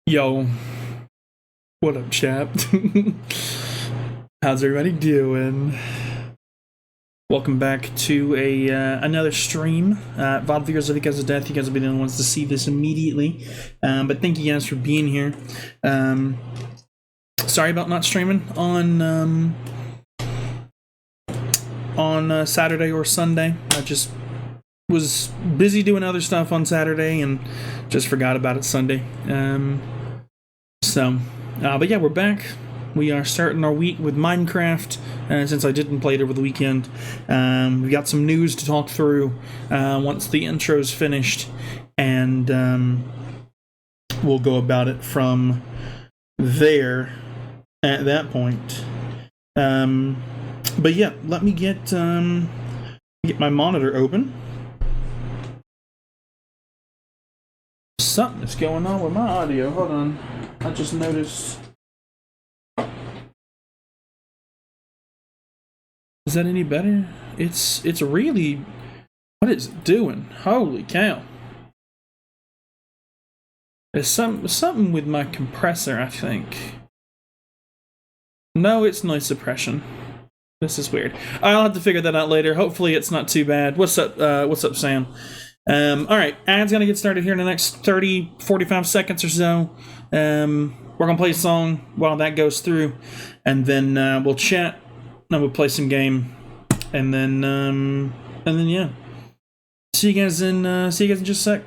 Yo, what up, chap? How's everybody doing? Welcome back to a another stream. VOD viewers of You Guys of Death, you guys will be the only ones to see this immediately. But thank you guys for being here. Sorry about not streaming on Saturday or Sunday. I just was busy doing other stuff on Saturday and just forgot about it Sunday. But yeah, we're back. We are starting our week with Minecraft, since I didn't play it over the weekend. We've got some news to talk through once the intro's finished, and we'll go about it from there at that point. But yeah, let me get my monitor open. Something's going on with my audio. Hold on. I just noticed. Is that any better? It's really... What is it doing? Holy cow. There's something with my compressor, I think. No, it's noise suppression. This is weird. I'll have to figure that out later. Hopefully it's not too bad. What's up, Sam? Alright, ad's gonna get started here in the next 30-45 seconds or so. We're gonna play a song while that goes through, and then we'll chat, and we'll play some game, and then yeah. See you guys in just a sec.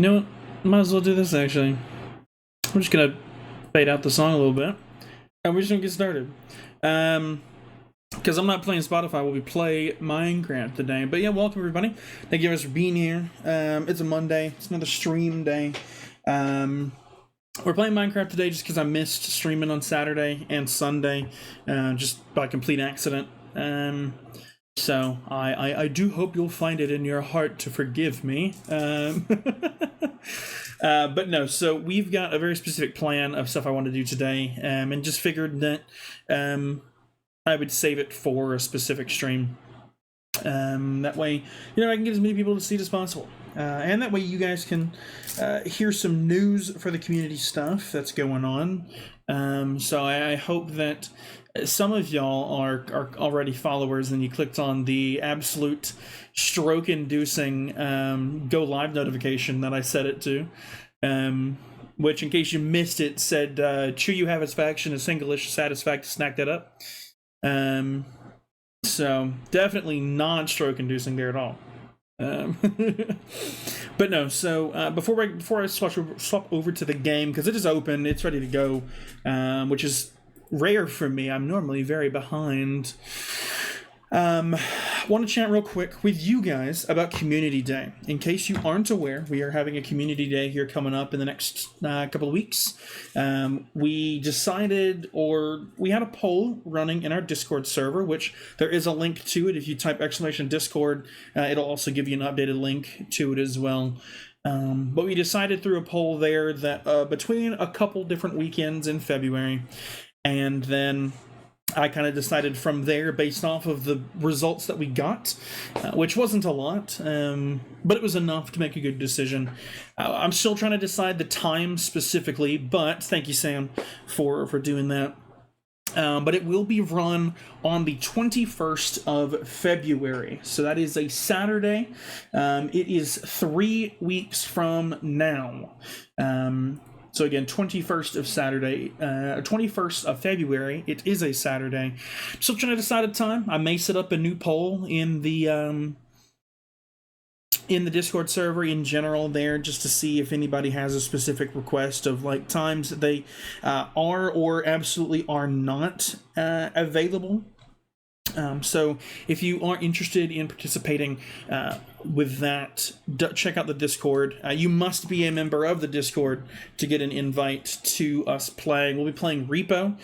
You know what? Might as well do this, actually. We're just gonna fade out the song a little bit, and we're just gonna get started. Because I'm not playing Spotify, we'll be play Minecraft today. But yeah, welcome everybody. Thank you guys for being here. It's a Monday. It's another stream day. We're playing Minecraft today just because I missed streaming on Saturday and Sunday, just by complete accident. So I do hope you'll find it in your heart to forgive me. But no, so we've got a very specific plan of stuff I want to do today, and just figured that I would save it for a specific stream. That way, you know, I can get as many people to see it as possible. And that way you guys can hear some news for the community stuff that's going on. So I hope that some of y'all are already followers and you clicked on the absolute stroke-inducing go live notification that I set it to. Which, in case you missed it, said, Chew You Have Its Faction, a Singlish Satisfact to snack that up. So definitely non-stroke inducing there at all. But no, so before I swap over to the game, because it is open, it's ready to go, which is rare for me. I'm normally very behind. Want to chat real quick with you guys about Community Day. In case you aren't aware, we are having a Community Day here coming up in the next couple of weeks. We decided, or we had a poll running in our Discord server, which there is a link to it. If you type !Discord, it'll also give you an updated link to it as well. But we decided through a poll there that between a couple different weekends in February, and then I kind of decided from there based off of the results that we got, which wasn't a lot, but it was enough to make a good decision. I'm still trying to decide the time specifically, but thank you, Sam, for doing that. But it will be run on the 21st of February. So that is a Saturday. It is 3 weeks from now. So again, 21st of February, it is a Saturday. Still trying to decide a time. I may set up a new poll in the Discord server in general there, just to see if anybody has a specific request of like times that they are or absolutely are not available. So if you are interested in participating with that, check out the Discord. You must be a member of the Discord to get an invite to us playing. We'll be playing Repo,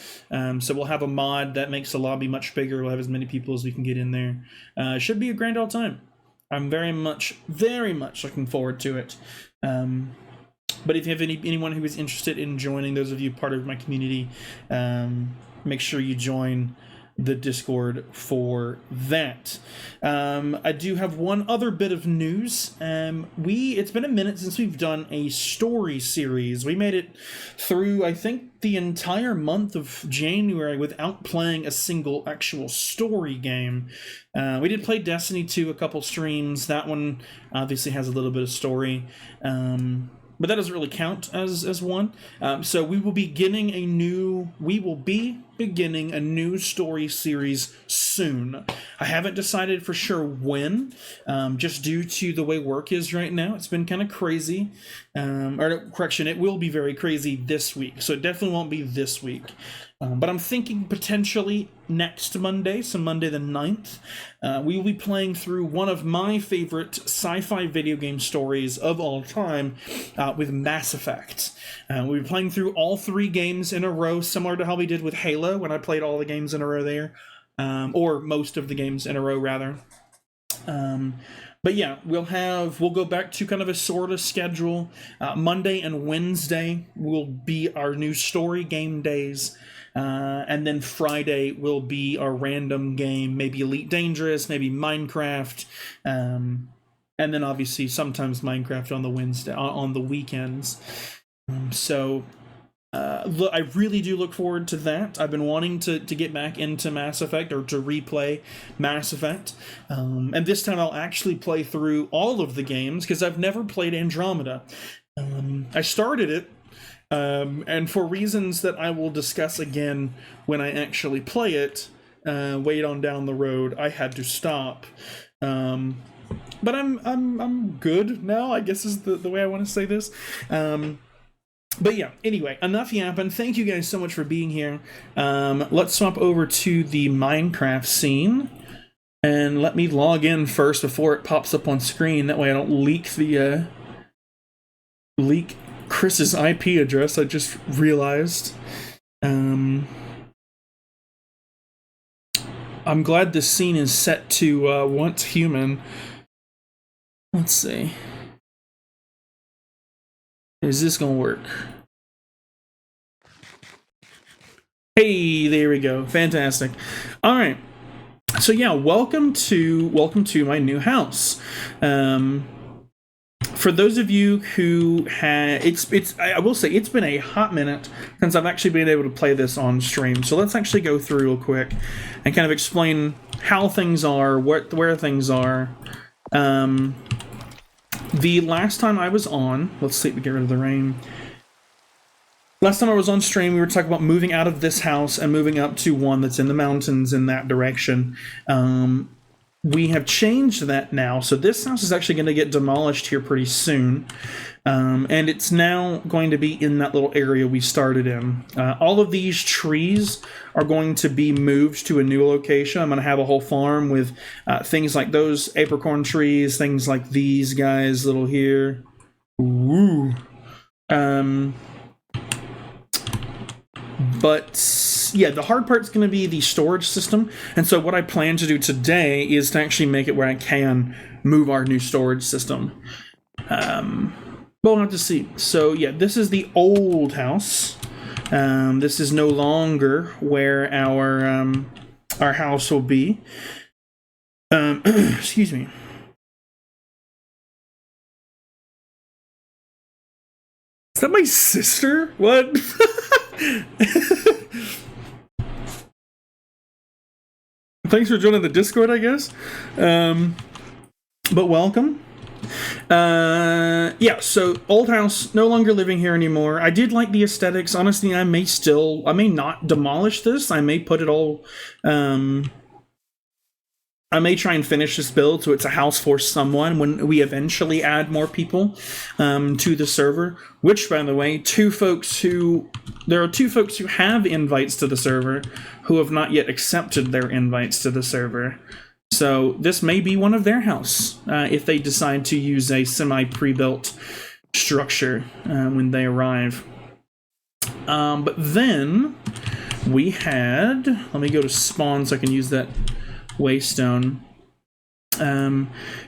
so we'll have a mod that makes the lobby much bigger. We'll have as many people as we can get in there. Should be a grand old time. I'm very much looking forward to it. But if you have anyone who is interested in joining, those of you part of my community, make sure you join the Discord for that. I do have one other bit of news. It's been a minute since we've done a story series. We made it through, I think, the entire month of January without playing a single actual story game. We did play Destiny 2 a couple streams. That one obviously has a little bit of story. But that doesn't really count as one. So we will be beginning a new story series soon. I haven't decided for sure when, just due to the way work is right now. It's been kind of crazy. It will be very crazy this week. So it definitely won't be this week. But I'm thinking potentially next Monday, so Monday the 9th, we will be playing through one of my favorite sci-fi video game stories of all time, with Mass Effect. We'll be playing through all 3 games in a row, similar to how we did with Halo when I played all the games in a row there, or most of the games in a row, rather. But yeah, we'll go back to kind of a sort of schedule. Monday and Wednesday will be our new story game days. And then Friday will be our random game, maybe Elite Dangerous, maybe Minecraft, and then obviously sometimes Minecraft on the weekends. I really do look forward to that. I've been wanting to get back into Mass Effect, or to replay Mass Effect, and this time I'll actually play through all of the games because I've never played Andromeda. I started it. And for reasons that I will discuss again when I actually play it, wait on down the road, I had to stop. but I'm good now, I guess is the way I want to say this. But yeah, anyway, enough yapping. Thank you guys so much for being here. Let's swap over to the Minecraft scene. And let me log in first before it pops up on screen. That way I don't leak the leak Chris's IP address. I just realized. I'm glad this scene is set to once human. Let's see. Is this gonna work? Hey, there we go. Fantastic. All right. So yeah, welcome to my new house. For those of you who I will say it's been a hot minute since I've actually been able to play this on stream. So let's actually go through real quick and kind of explain how things are, where things are. The last time I was on, let's see if we get rid of the rain. Last time I was on stream, we were talking about moving out of this house and moving up to one that's in the mountains in that direction. We have changed that now, so this house is actually going to get demolished here pretty soon. And it's now going to be in that little area we started in. All of these trees are going to be moved to a new location. I'm going to have a whole farm with things like those apricorn trees, things like these guys, little here. Ooh. But yeah, the hard part's going to be the storage system. And so what I plan to do today is to actually make it where I can move our new storage system. But we'll have to see. So yeah, this is the old house. This is no longer where our house will be. Excuse me. Is that my sister? What? Thanks for joining the Discord, I guess. But welcome. Yeah, so old house, no longer living here anymore. I did like the aesthetics. Honestly, I may not demolish this. I may put it all, I may try and finish this build so it's a house for someone when we eventually add more people to the server. Which, by the way, there are two folks who have invites to the server who have not yet accepted their invites to the server. So this may be one of their house if they decide to use a semi-pre-built structure when they arrive. But then we had, let me go to spawn so I can use that waystone.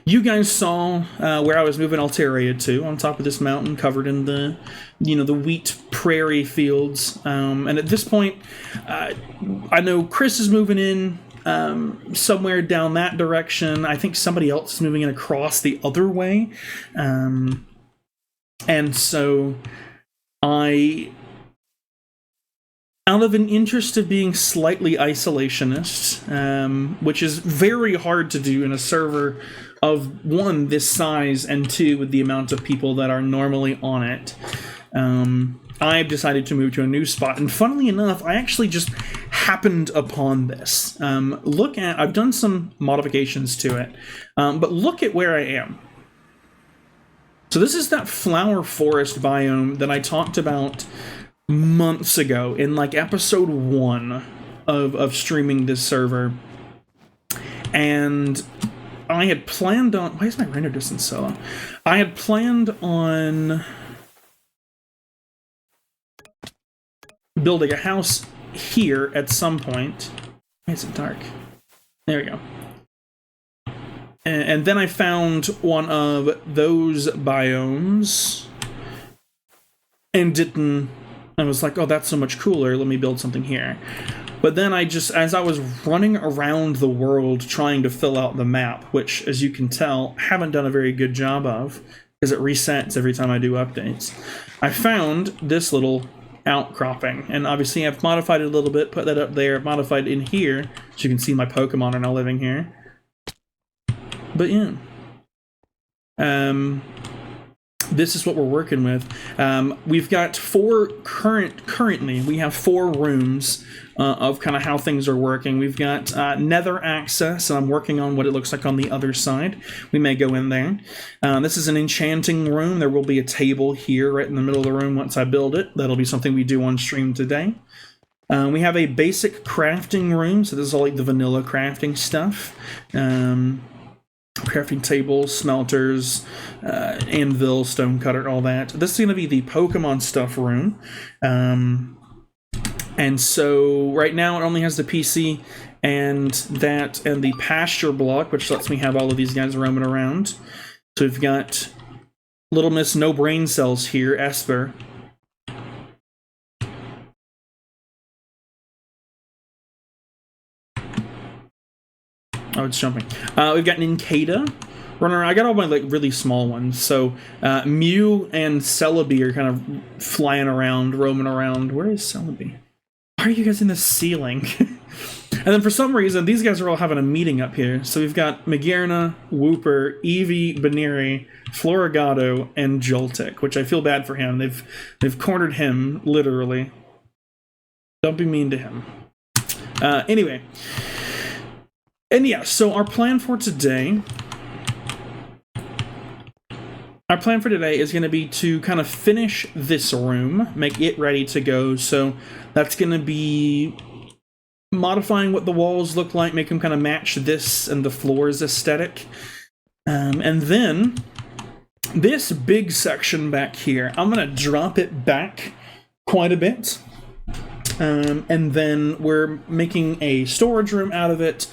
You guys saw where I was moving Altaria to, on top of this mountain covered in the wheat prairie fields. And at this point, I know Chris is moving in somewhere down that direction. I think somebody else is moving in across the other way. And so out of an interest of being slightly isolationist, which is very hard to do in a server of one, this size, and two, with the amount of people that are normally on it, I've decided to move to a new spot. And funnily enough, I actually just happened upon this. I've done some modifications to it, but look at where I am. So this is that flower forest biome that I talked about months ago in like episode 1 of streaming this server. And I had planned on, why is my render distance so low? I had planned on building a house here at some point. Why is it dark? There we go. And then I found one of those biomes and I was like, oh, that's so much cooler, let me build something here. But then as I was running around the world trying to fill out the map, which, as you can tell, haven't done a very good job of, because it resets every time I do updates, I found this little outcropping. And obviously I've modified it a little bit, put that up there, modified in here, so you can see my Pokemon are now living here. But yeah. this is what we're working with. We've got currently we have 4 rooms of kind of how things are working. We've got nether access, and I'm working on what it looks like on the other side. We may go in there. This is an enchanting room. There will be a table here right in the middle of the room once I build it. That'll be something we do on stream today. We have a basic crafting room, so this is all like the vanilla crafting stuff. Crafting tables, smelters, anvil, stonecutter, all that. This is going to be the Pokemon stuff room. And so right now it only has the PC and that and the pasture block, which lets me have all of these guys roaming around. So we've got Little Miss No Brain Cells here, Esper. Oh, it's jumping. We've got Nincada running around. I got all my like really small ones. So Mew and Celebi are kind of flying around, roaming around. Where is Celebi? Why are you guys in the ceiling? And then for some reason, these guys are all having a meeting up here. So we've got Magearna, Wooper, Eevee, Baneri, Floragato, and Joltik, which I feel bad for him. They've cornered him, literally. Don't be mean to him. Anyway. And yeah, so our plan for today is going to be to kind of finish this room, make it ready to go. So that's going to be modifying what the walls look like, make them kind of match this and the floor's aesthetic. And then this big section back here, I'm going to drop it back quite a bit. And then we're making a storage room out of it.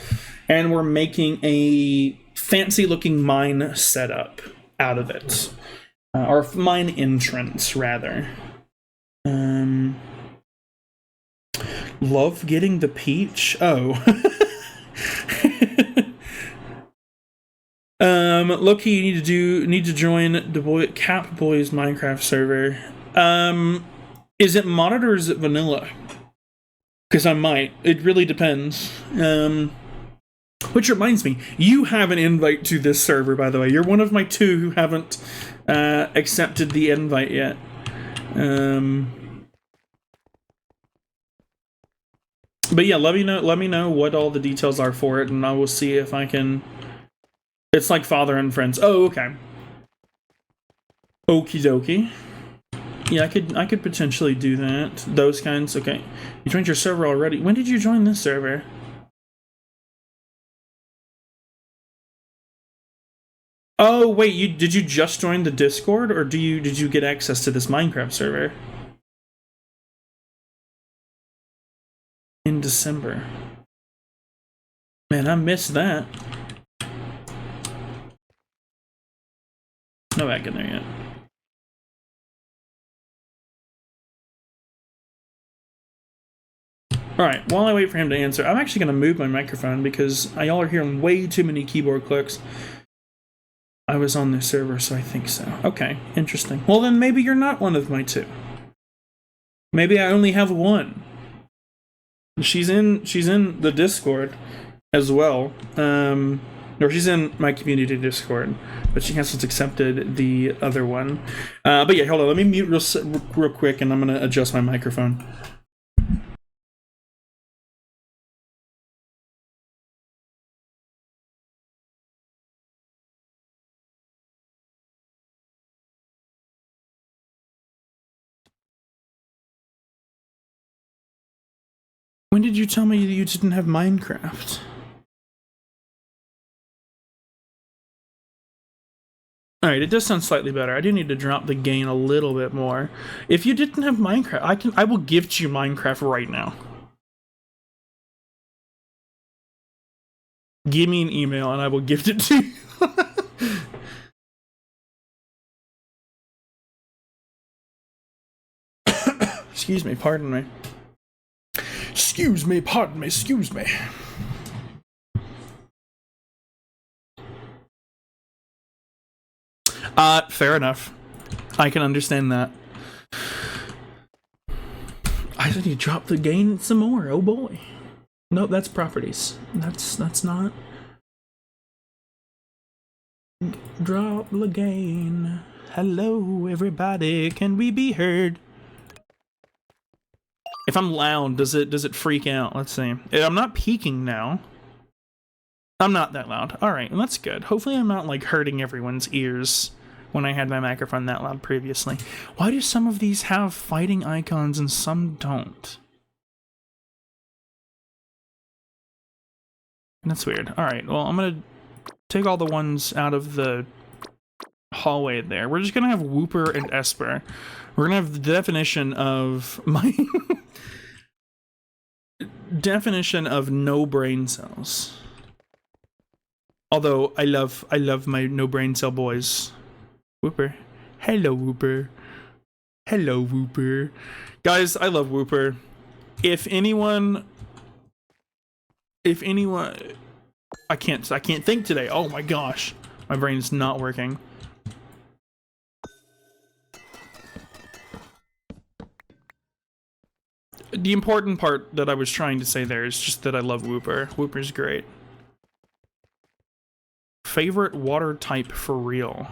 And we're making a fancy-looking mine setup out of it. Or mine entrance, rather. Love getting the peach? Oh. Loki, you need to join the Cap Boys Minecraft server. Is it modded or is it vanilla? Because I might. It really depends. Which reminds me, you have an invite to this server, by the way. You're one of my 2 who haven't accepted the invite yet. But yeah, let me know what all the details are for it, and I will see if I can. It's like father and friends. Oh, okay. Okie dokie. Yeah, I could potentially do that. Those kinds. Okay, you joined your server already. When did you join this server? Oh wait, did you just join the Discord, or did you get access to this Minecraft server? In December. Man, I missed that. No back in there yet. Alright, while I wait for him to answer, I'm actually going to move my microphone because y'all are hearing way too many keyboard clicks. I was on the server, so I think so. Okay, interesting. Well, then maybe you're not one of my 2. Maybe I only have 1. She's in the Discord as well. Or she's in my community Discord, but she hasn't accepted the other one. But yeah, hold on. Let me mute real quick, and I'm going to adjust my microphone. When did you tell me that you didn't have Minecraft? Alright, it does sound slightly better. I do need to drop the gain a little bit more. If you didn't have Minecraft, I will gift you Minecraft right now. Give me an email and I will gift it to you. Excuse me, pardon me. Excuse me, pardon me, excuse me. Fair enough. I can understand that. I need to drop the gain some more, oh boy. Nope, that's properties. That's not. Drop the gain. Hello, everybody. Can we be heard? If I'm loud, does it freak out? Let's see. I'm not peaking now. I'm not that loud. All right, that's good. Hopefully I'm not like hurting everyone's ears when I had my microphone that loud previously. Why do some of these have fighting icons and some don't? That's weird. All right, well, I'm gonna take all the ones out of the hallway there. We're just gonna have Wooper and Esper. We're gonna have the definition of my definition of no brain cells. Although I love my no brain cell boys. Wooper. Hello, Wooper. Hello, Wooper. Guys, I love Wooper. If anyone I can't think today. Oh my gosh. My brain's not working. The important part that I was trying to say there is just that I love Wooper. Wooper's great. Favorite water type for real.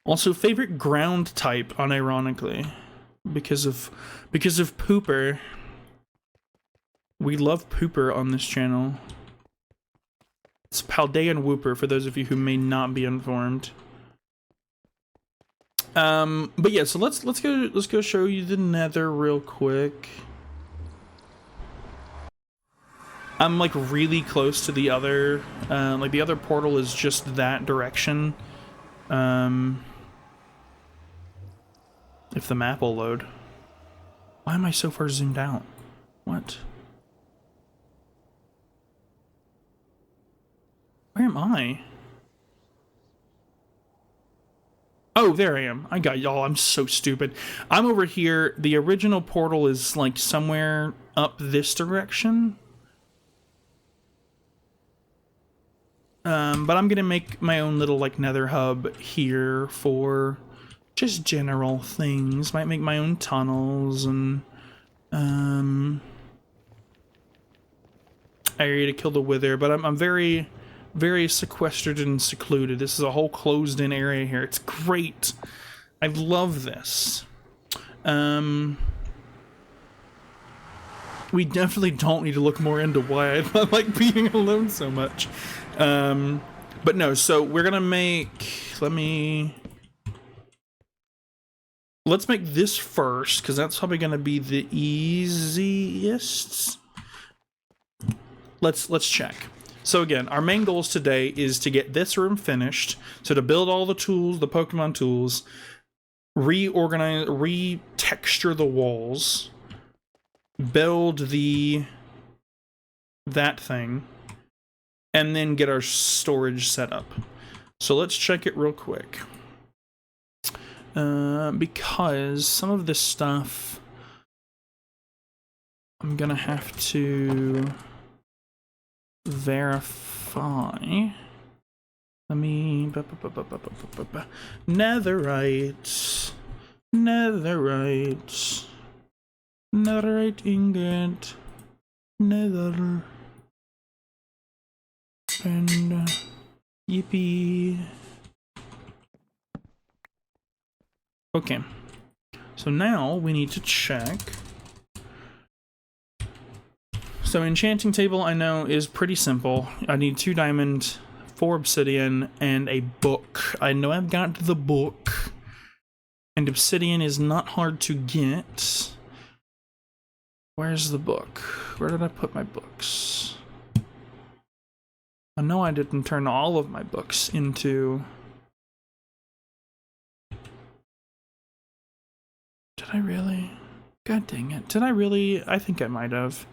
Also, favorite ground type, unironically. Because of Pooper. We love Pooper on this channel. It's Paldean Wooper, for those of you who may not be informed. But yeah, so let's go show you the Nether real quick. I'm like really close to the other, like the other portal is just that direction. If the map will load. Why am I so far zoomed out? What? Where am I? Oh, there I am. I got y'all. I'm so stupid. I'm over here. The original portal is like somewhere up this direction. But I'm gonna make my own little like nether hub here for just general things. Might make my own tunnels and area to kill the wither, but I'm very sequestered and secluded. This is a whole closed in area here. It's great. I love this. We definitely don't need to look more into why I like being alone so much. But no, so we're gonna make, let's make this first, because that's probably gonna be the easiest. Let's check. So again, our main goals today is to get this room finished. So to build all the tools, the Pokemon tools, reorganize, re-texture the walls, build that thing, and then get our storage set up. So let's check it real quick. Because some of this stuff I'm gonna have to verify. Let me netherite ingot, nether, and yippee. Okay, so now we need to check. So enchanting table, I know, is pretty simple. I need 2 diamond, 4 obsidian, and a book. I know I've got the book, and obsidian is not hard to get. Where's the book? Where did I put my books? I know I didn't turn all of my books into... Did I really? God dang it. Did I really? I think I might have.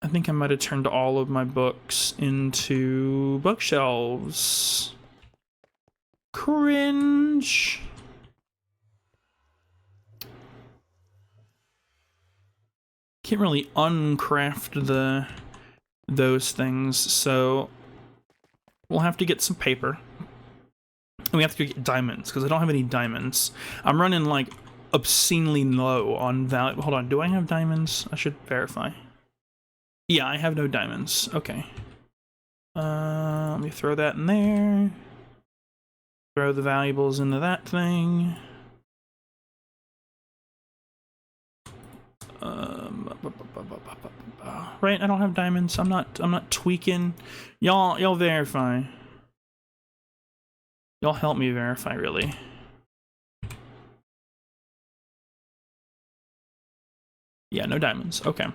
I think I might have turned all of my books into bookshelves. Cringe. Can't really uncraft those things, so we'll have to get some paper. And we have to get diamonds, because I don't have any diamonds. I'm running like obscenely low on value. Hold on, do I have diamonds? I should verify. Yeah, I have no diamonds. Okay. Let me throw that in there. Throw the valuables into that thing. Right, I don't have diamonds. I'm not tweaking. Y'all verify. Y'all help me verify, really. Yeah, no diamonds. Okay.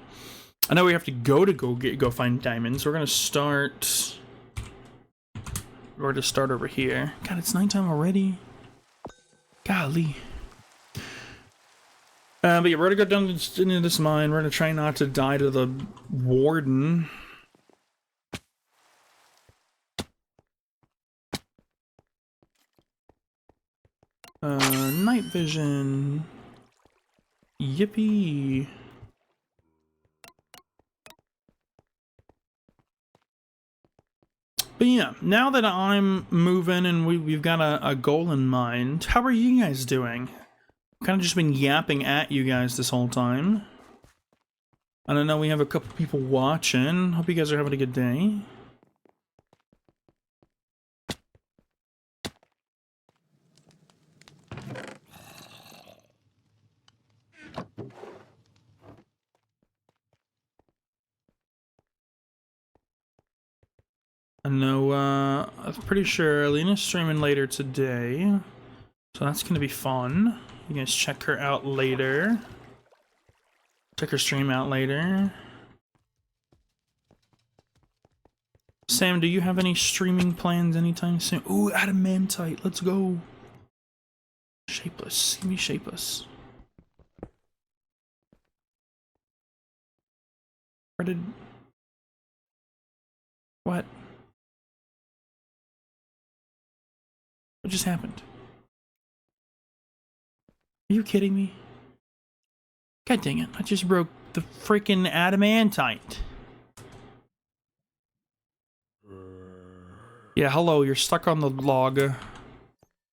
I know we have to go find diamonds. We're gonna start. We're gonna start over here. God, it's nighttime already. Golly. But yeah, we're gonna go down into this mine. We're gonna try not to die to the warden. Night vision. Yippee. But yeah, now that I'm moving and we've got a goal in mind, how are you guys doing? Kind of just been yapping at you guys this whole time. And I know we have a couple people watching. Hope you guys are having a good day. I know, I'm pretty sure Alina's streaming later today. So that's gonna be fun. You guys check her out later. Check her stream out later. Sam, do you have any streaming plans anytime soon? Ooh, adamantite, let's go. Shapeless, give me shapeless. Where did... What? What just happened? Are you kidding me? God dang it, I just broke the freaking adamantite. Yeah, hello, you're stuck on the log.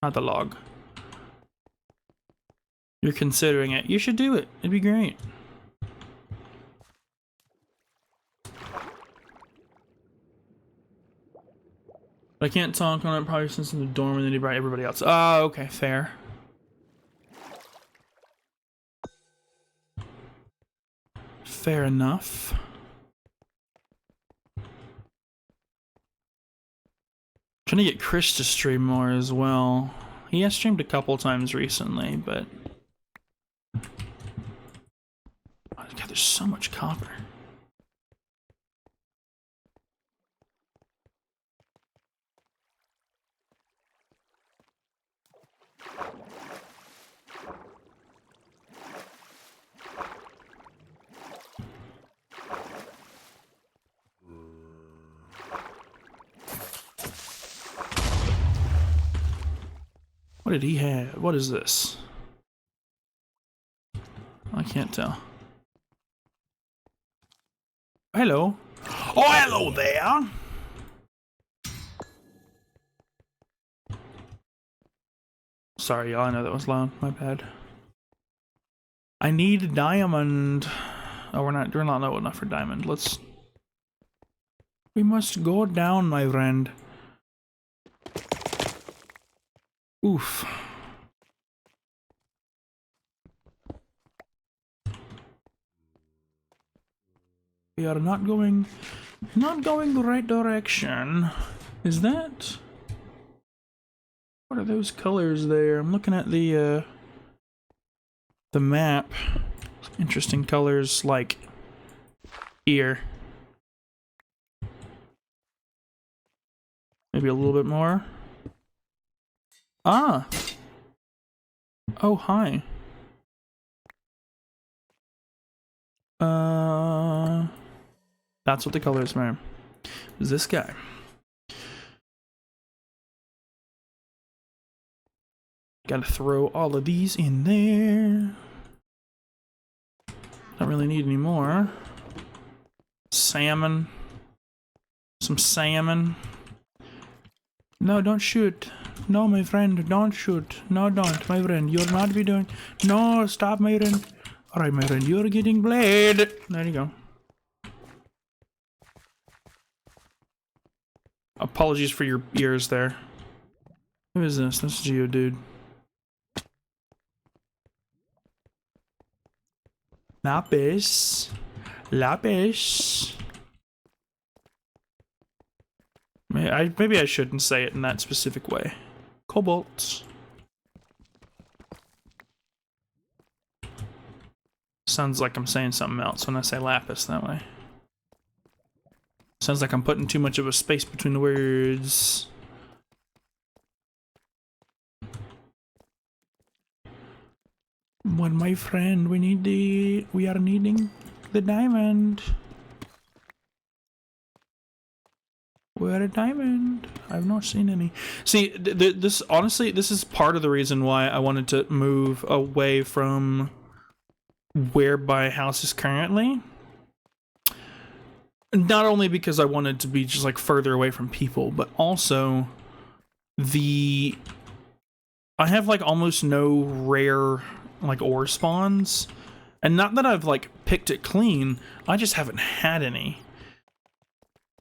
Not the log. You're considering it. You should do it. It'd be great. I can't talk on it probably since in the dorm and then he brought everybody else. Oh, okay, fair. Fair enough. Trying to get Chris to stream more as well. He has streamed a couple times recently, but... Oh, God, there's so much copper. What did he have? What is this? I can't tell. Hello. Oh, hello there. Sorry, y'all. I know that was loud. My bad. I need a diamond. Oh, we're not low enough for diamond. Let's... We must go down, my friend. Oof. We are not going the right direction. Is that... What are those colors there? I'm looking at the map. Interesting colors like here. Maybe a little bit more. Ah! Oh, hi. That's what the colors were. Is this guy. Gotta throw all of these in there. Don't really need any more. Salmon. Some salmon. No, don't shoot. No, my friend, don't shoot. No, don't, my friend. You'll not be doing... No, stop, my friend. Alright, my friend, you're getting blade. There you go. Apologies for your ears there. Who is this? That's Geodude. Lapis. Lapis. Maybe I shouldn't say it in that specific way. Cobalt. Sounds like I'm saying something else when I say lapis that way. Sounds like I'm putting too much of a space between the words. Well, my friend, we are needing the diamond. Where a diamond? I've not seen any. See, this honestly, this is part of the reason why I wanted to move away from where my house is currently. Not only because I wanted to be just like further away from people, but also I have like almost no rare like ore spawns, and not that I've like picked it clean, I just haven't had any.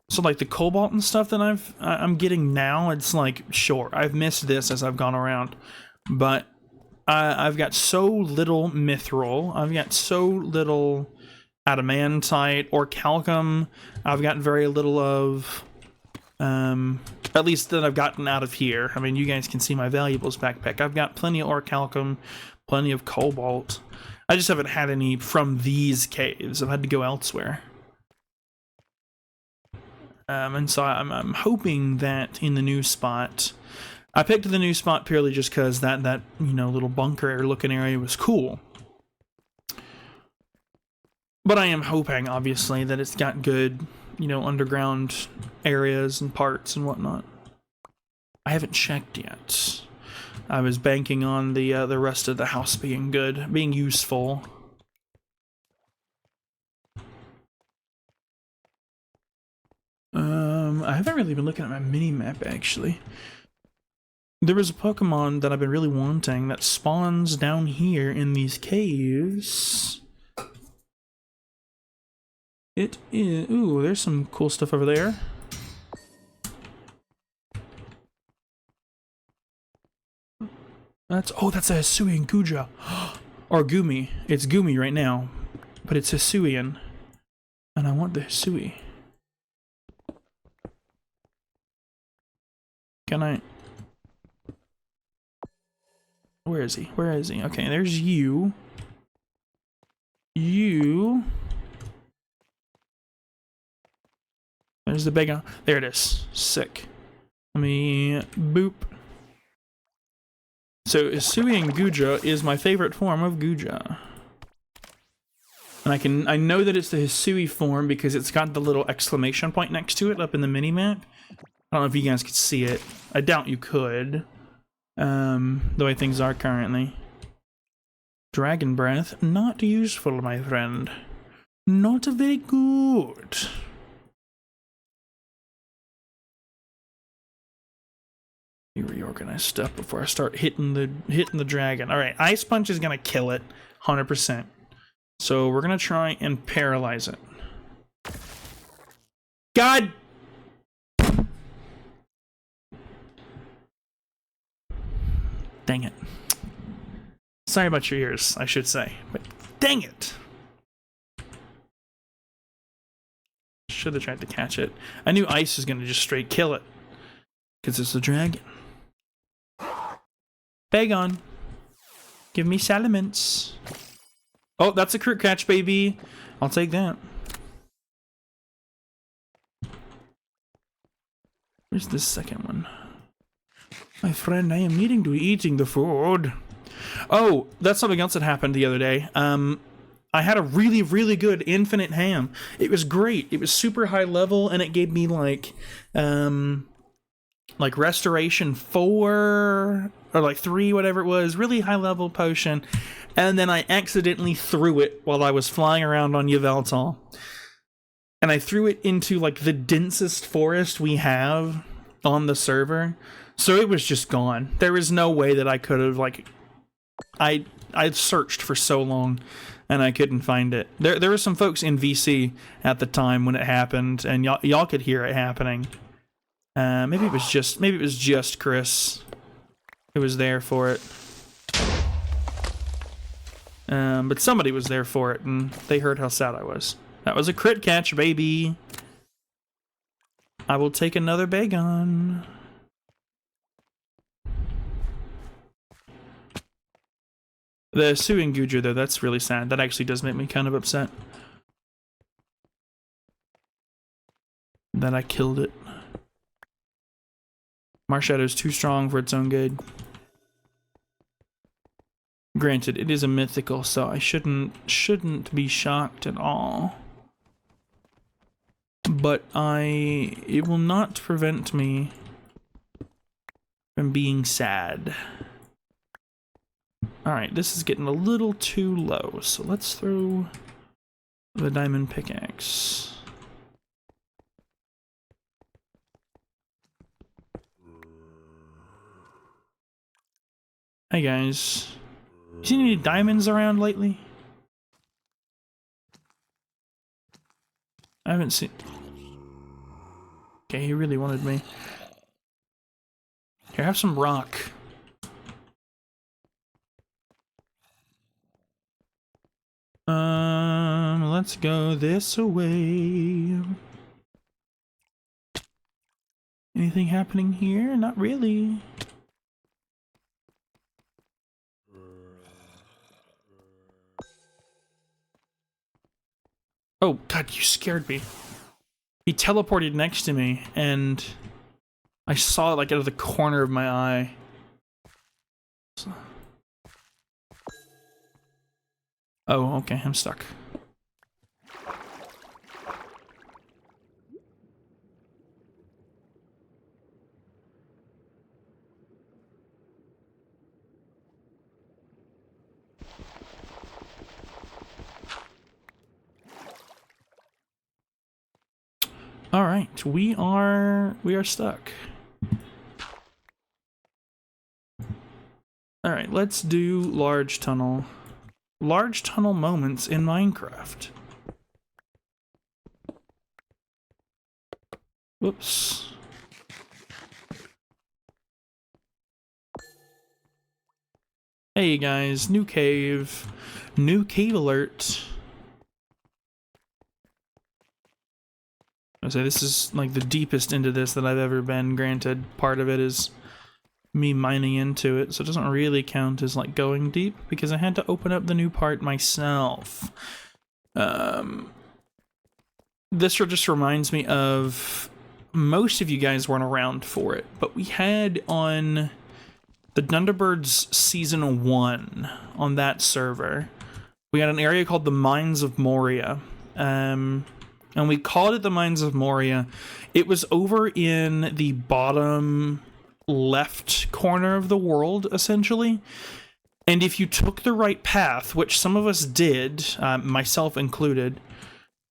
So like the cobalt and stuff that I'm getting now, it's like, sure, I've missed this as I've gone around, but I've got so little mithril, I've got so little adamantite or calcum, I've got very little of, at least that I've gotten out of here. I mean, you guys can see my valuables backpack. I've got plenty of orichalcum, plenty of cobalt. I just haven't had any from these caves. I've had to go elsewhere. And so I'm hoping that in the new spot, I picked the new spot purely just because that you know, little bunker looking area was cool. But I am hoping, obviously, that it's got good, you know, underground areas and parts and whatnot. I haven't checked yet. I was banking on the rest of the house being good, being useful. I haven't really been looking at my mini-map, actually. There was a Pokemon that I've been really wanting that spawns down here in these caves. It is... Ooh, there's some cool stuff over there. That's a Hisuian Guja. Or Gumi. It's Gumi right now. But it's Hisuian. And I want the Hisui. Can I... Where is he? Where is he? Okay, there's you. You. There's the big one. There it is. Sick. Let me... Boop. So, Hisuian Guja is my favorite form of Guja. And I know that it's the Hisui form because it's got the little exclamation point next to it up in the mini-map. I don't know if you guys could see it. I doubt you could. The way things are currently. Dragon Breath, not useful, my friend. Not very good. Let me reorganize stuff before I start hitting the dragon. Alright, Ice Punch is gonna kill it, 100%. So we're gonna try and paralyze it. God! Dang it. Sorry about your ears, I should say. But dang it! Should have tried to catch it. I knew ice was gonna just straight kill it. Because it's a dragon. Bagon. Give me Salamence. Oh, that's a crit catch, baby. I'll take that. Where's the second one? My friend, I am needing to be eating the food. Oh, that's something else that happened the other day. I had a really, really good infinite ham. It was great. It was super high level, and it gave me like restoration 4 or like 3, whatever it was. Really high level potion. And then I accidentally threw it while I was flying around on Yveltal. And I threw it into like the densest forest we have on the server. So it was just gone. There was no way that I could have, like... I searched for so long, and I couldn't find it. There were some folks in VC at the time when it happened, and y'all could hear it happening. Maybe it was just Chris. who was there for it. But somebody was there for it, and they heard how sad I was. That was a crit catch, baby. I will take another Bagon. The Suing Gujar, though, that's really sad. That actually does make me kind of upset. That I killed it. Marshadow's too strong for its own good. Granted, it is a mythical, so I shouldn't be shocked at all. But it will not prevent me from being sad. Alright, this is getting a little too low, so let's throw the diamond pickaxe. Hey guys, you seen any diamonds around lately? I haven't seen... Okay, he really wanted me. Here, have some rock. Let's go this way. Anything happening here? Not really. Oh, God, you scared me. He teleported next to me, and I saw it like out of the corner of my eye. Oh, okay, I'm stuck. All right, we are stuck. All right, let's do large tunnel. Large tunnel moments in Minecraft. Whoops. Hey guys, new cave alert. I say this is like the deepest into this that I've ever been. Granted, part of it is me mining into it, so it doesn't really count as like going deep because I had to open up the new part myself. This just reminds me of, most of you guys weren't around for it, but we had on the Thunderbirds Season 1 on that server, we had an area called the Mines of Moria. And we called it the Mines of Moria. It was over in the bottom left corner of the world, essentially. And if you took the right path, which some of us did, myself included,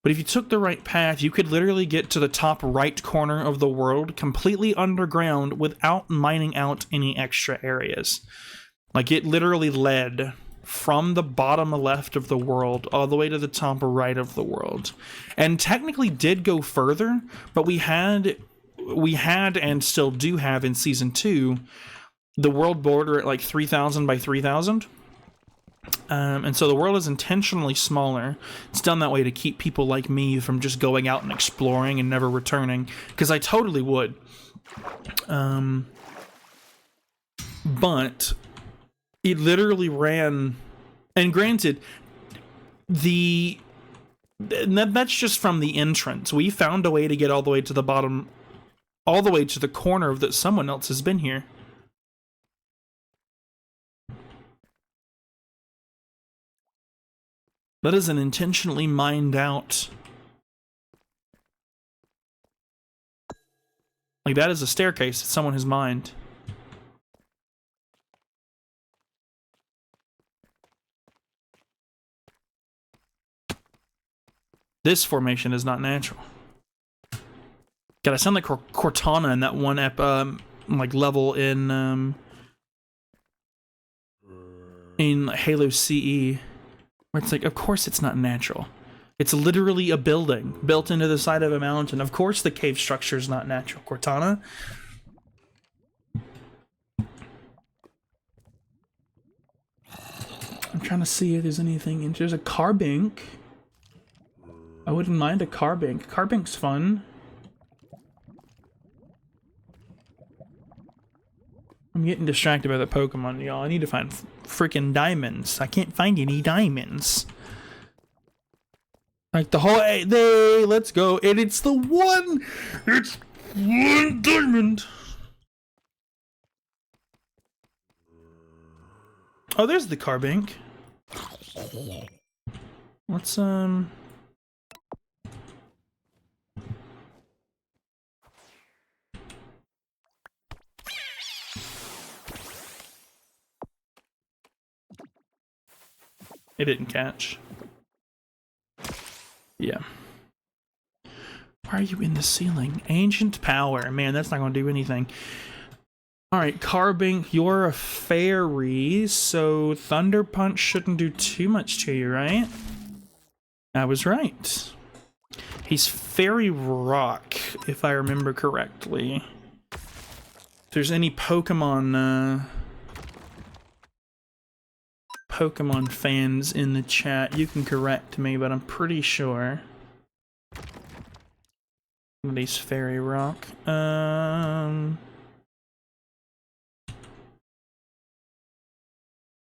but if you took the right path, you could literally get to the top right corner of the world completely underground without mining out any extra areas. Like, it literally led from the bottom left of the world all the way to the top right of the world, and technically did go further, but we had and still do have in season 2 the world border at like 3,000 by 3,000, and so the world is intentionally smaller. It's done that way to keep people like me from just going out and exploring and never returning, because I totally would, but it literally ran, and granted, that's just from the entrance. We found a way to get all the way to the bottom, all the way to the corner of that someone else has been here. That is an intentionally mined out. Like, that is a staircase that someone has mined. This formation is not natural. God, I sound like Cortana in that one like level in Halo CE, where it's like, of course it's not natural. It's literally a building built into the side of a mountain. Of course the cave structure is not natural, Cortana. I'm trying to see if there's anything. There's a Carbink. I wouldn't mind a Carbink. Carbink's fun. I'm getting distracted by the Pokemon, y'all. I need to find freaking diamonds. I can't find any diamonds. Like the whole, hey, let's go. And it's one diamond. Oh, there's the Carbink. Let's, it didn't catch. Yeah. Why are you in the ceiling? Ancient power. Man, that's not going to do anything. Alright, Carbink, you're a fairy, so Thunder Punch shouldn't do too much to you, right? I was right. He's Fairy Rock, if I remember correctly. If there's any Pokemon fans in the chat, you can correct me, but I'm pretty sure somebody's Fairy Rock.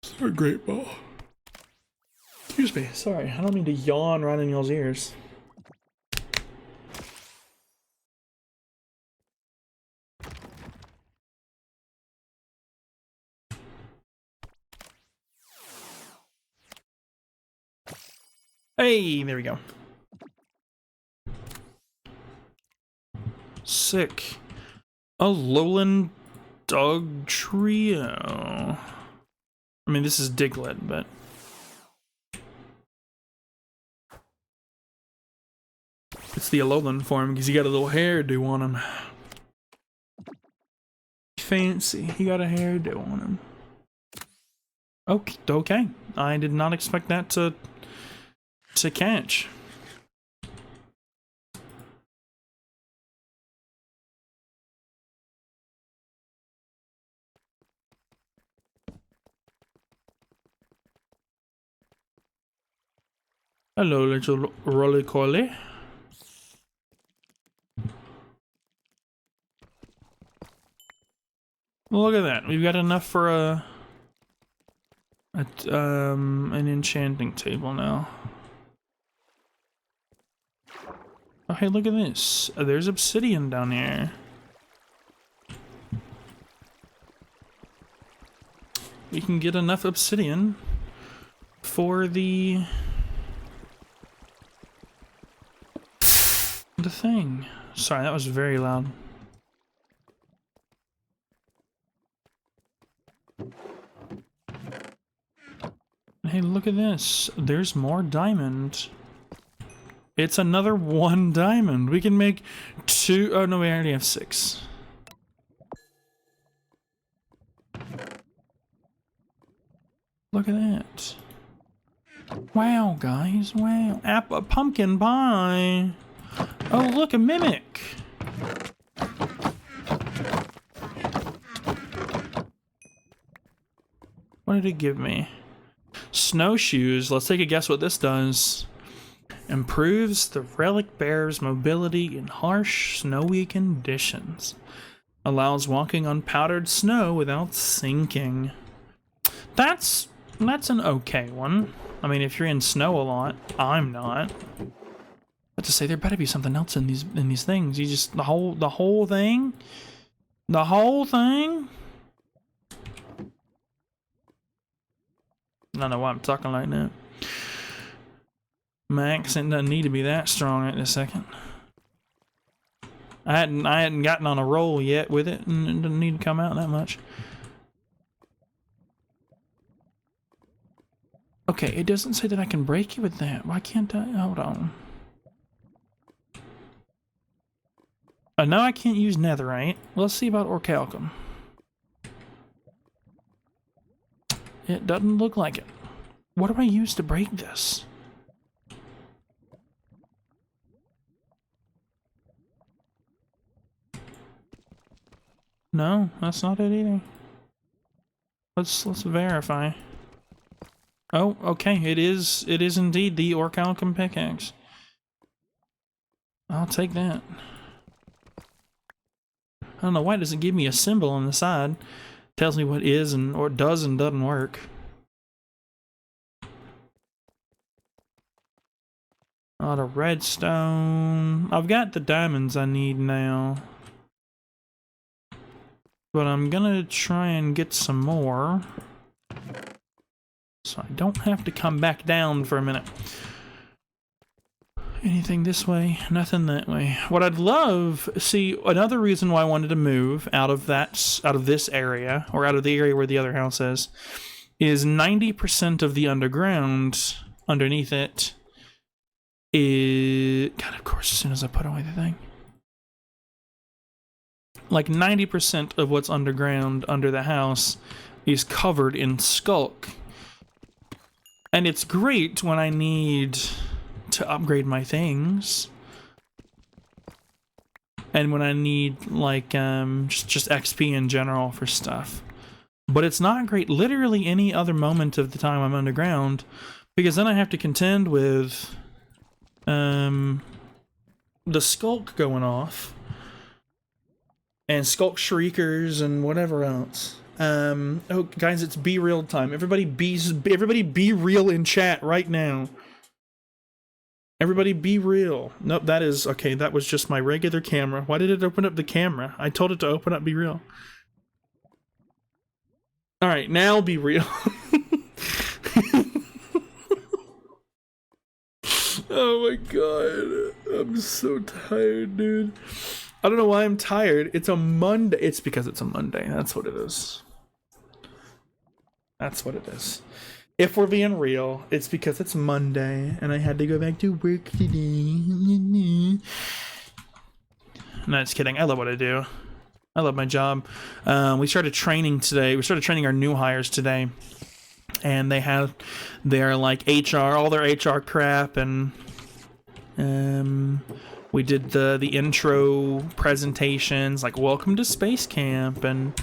Sorry, Great Ball. Excuse me, sorry, I don't mean to yawn right in y'all's ears. Hey, there we go. Sick. A Alolan Dugtrio. I mean, this is Diglett, but... it's the Alolan form because he got a little hairdo on him. Fancy. He got a hairdo on him. Okay. I did not expect that to catch. Hello, little Roly-Coly. Look at that. We've got enough for an enchanting table now. Oh, hey, look at this. There's obsidian down here. We can get enough obsidian for the thing. Sorry, that was very loud. Hey, look at this. There's more diamond. It's another 1 diamond. We can make 2. Oh, no, we already have 6. Look at that. Wow, guys. Wow. A pumpkin pie. Oh, look, a mimic. What did it give me? Snowshoes. Let's take a guess what this does. Improves the relic bearer's mobility in harsh, snowy conditions. Allows walking on powdered snow without sinking. That's an okay one. I mean, if you're in snow a lot, I'm not. But to say there better be something else in these things. You just the whole thing. The whole thing. I don't know why I'm talking like that. My accent doesn't need to be that strong at this second. I hadn't gotten on a roll yet with it, and it doesn't need to come out that much. Okay, it doesn't say that I can break it with that. Why can't I? Hold on. I know I can't use netherite. Let's see about orichalcum. It doesn't look like it. What do I use to break this? No, that's not it either. Let's verify. Oh, okay. It is indeed the Orichalcum pickaxe. I'll take that. I don't know why it doesn't give me a symbol on the side. Tells me what is and or does and doesn't work. A lot of redstone. I've got the diamonds I need now. But I'm gonna try and get some more. So I don't have to come back down for a minute. Anything this way? Nothing that way. What I'd love, see, another reason why I wanted to move out of this area, or out of the area where the other house is 90% of the underground underneath it is, God, of course, as soon as I put away the thing. Like 90% of what's underground under the house is covered in sculk. And it's great when I need to upgrade my things. And when I need, like, just XP in general for stuff. But it's not great literally any other moment of the time I'm underground, because then I have to contend with, the sculk going off. And sculk shriekers and whatever else. Oh, guys, it's Be Real time. Everybody be real in chat right now. Everybody be real. Nope, that is... Okay, that was just my regular camera. Why did it open up the camera? I told it to open up Be Real. Alright, now be real. Oh my god. I'm so tired, dude. I don't know why I'm tired. It's a Monday. It's because it's a Monday. That's what it is. That's what it is. If we're being real, it's because it's Monday and I had to go back to work today. No, just kidding. I love what I do. I love my job. We started training today. We started training our new hires today. And they have their, like, HR, all their HR crap, and we did the intro presentations, like welcome to Space Camp and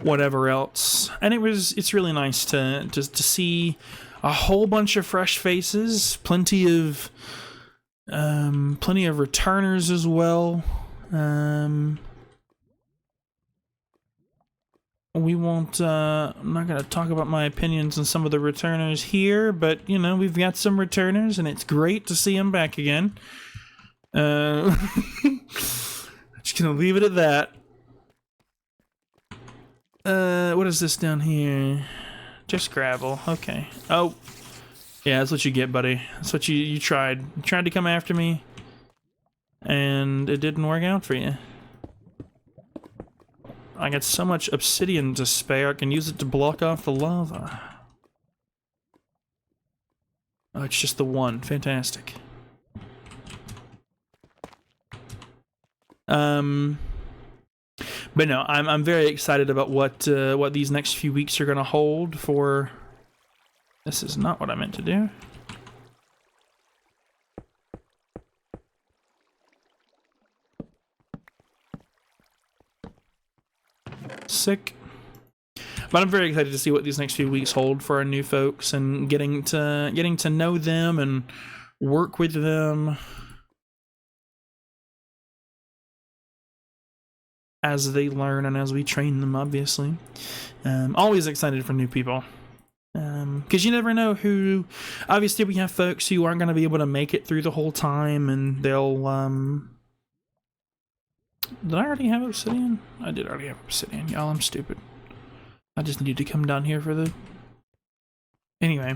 whatever else. And it's really nice to see a whole bunch of fresh faces, plenty of returners as well. We won't, I'm not going to talk about my opinions on some of the returners here, but, you know, we've got some returners, and it's great to see them back again. Just gonna leave it at that. What is this down here? Just gravel, okay. Oh, yeah, that's what you get, buddy. That's what you tried. You tried to come after me, and it didn't work out for you. I got so much obsidian to spare, I can use it to block off the lava. Oh, it's just the one. Fantastic. But no, I'm very excited about what these next few weeks are gonna hold for... This is not what I meant to do. Sick. But I'm very excited to see what these next few weeks hold for our new folks and getting to know them and work with them as they learn and as we train them, obviously. Always excited for new people. Because you never know who... Obviously, we have folks who aren't going to be able to make it through the whole time, and they'll... Did I already have obsidian? I did already have obsidian. Y'all, I'm stupid. I just need to come down here for the... Anyway.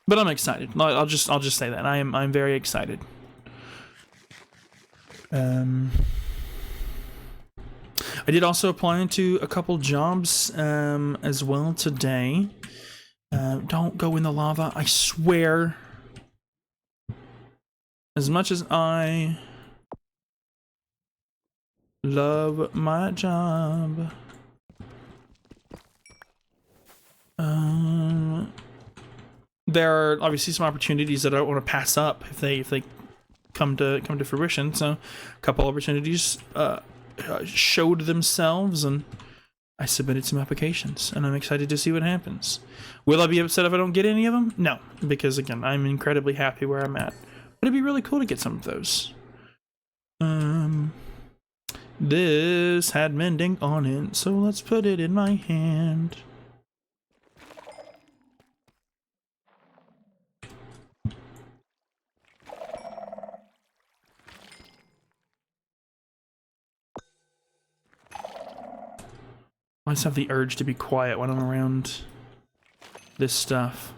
But I'm excited. I'll just say that. I'm very excited. I did also apply to a couple jobs as well today. Don't go in the lava, I swear. As much as I love my job, there are obviously some opportunities that I don't want to pass up if they come to fruition. So a couple opportunities showed themselves, and I submitted some applications, and I'm excited to see what happens. Will I be upset if I don't get any of them? No, because again, I'm incredibly happy where I'm at. But it'd be really cool to get some of those. This had mending on it, so let's put it in my hand. I just have the urge to be quiet when I'm around this stuff.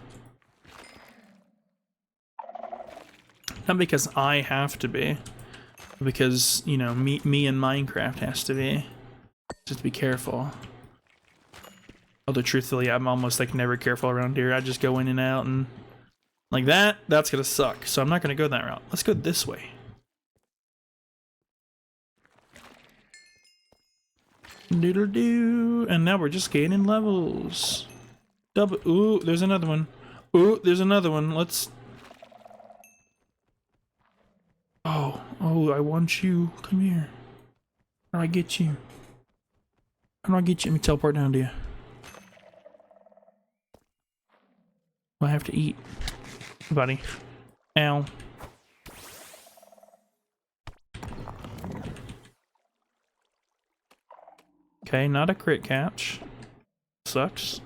Not because I have to be, but because, you know, me and Minecraft has to be. Just be careful. Although truthfully, I'm almost like never careful around here. I just go in and out and like that. That's gonna suck. So I'm not gonna go that route. Let's go this way. Doodle doo. And now we're just gaining levels. Double. Ooh, there's another one. Ooh, there's another one. Let's. Oh, I want you. Come here. How do I get you? How do I get you? Let me teleport down to you. I have to eat. Buddy. Ow. Okay, not a crit catch. Sucks.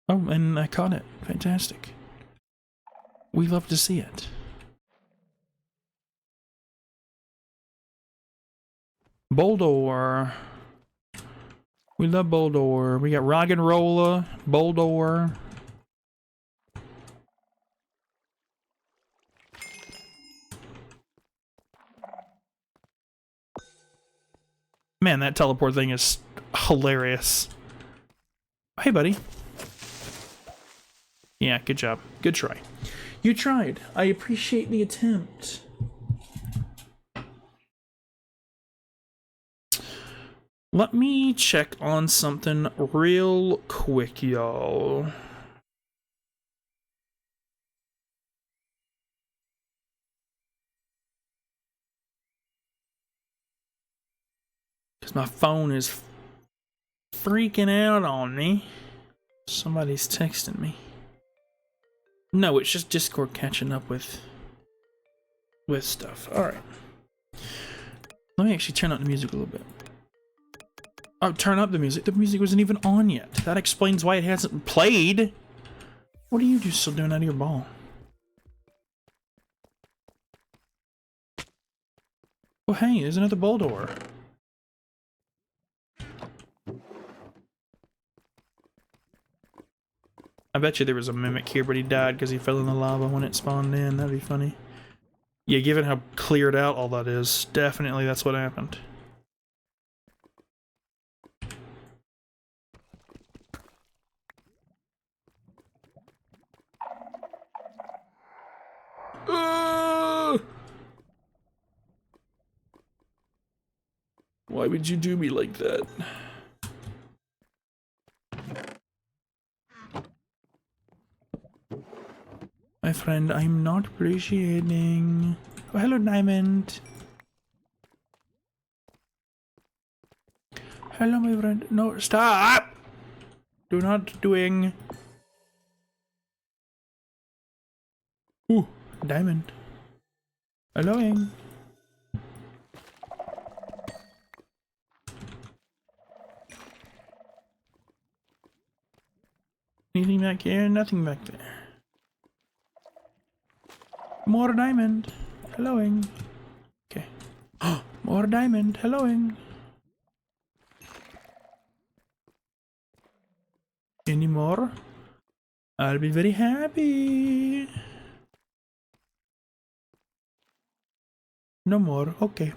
Oh, and I caught it. Fantastic. We love to see it. Boldor. We love Boldor. We got Roggenrola, Boldor. Man, that teleport thing is hilarious. Hey, buddy. Yeah, good job. Good try. You tried. I appreciate the attempt. Let me check on something real quick, y'all. Because my phone is freaking out on me. Somebody's texting me. No, it's just Discord catching up with stuff. Alright. Let me actually turn up the music a little bit. Oh, turn up the music. The music wasn't even on yet. That explains why it hasn't played. What are you still doing out of your ball? Oh, hey, there's another Boldor. I bet you there was a mimic here, but he died because he fell in the lava when it spawned in. That'd be funny. Yeah, given how cleared out all that is, definitely that's what happened. Why would you do me like that? My friend, I'm not appreciating. Oh, hello, Diamond. Hello, my friend. No, stop! Do not doing. Ooh, Diamond. Helloing. Anything back here? Nothing back there. More diamond. Helloing. Okay. More diamond. Helloing. Any more? I'll be very happy. No more. Okay.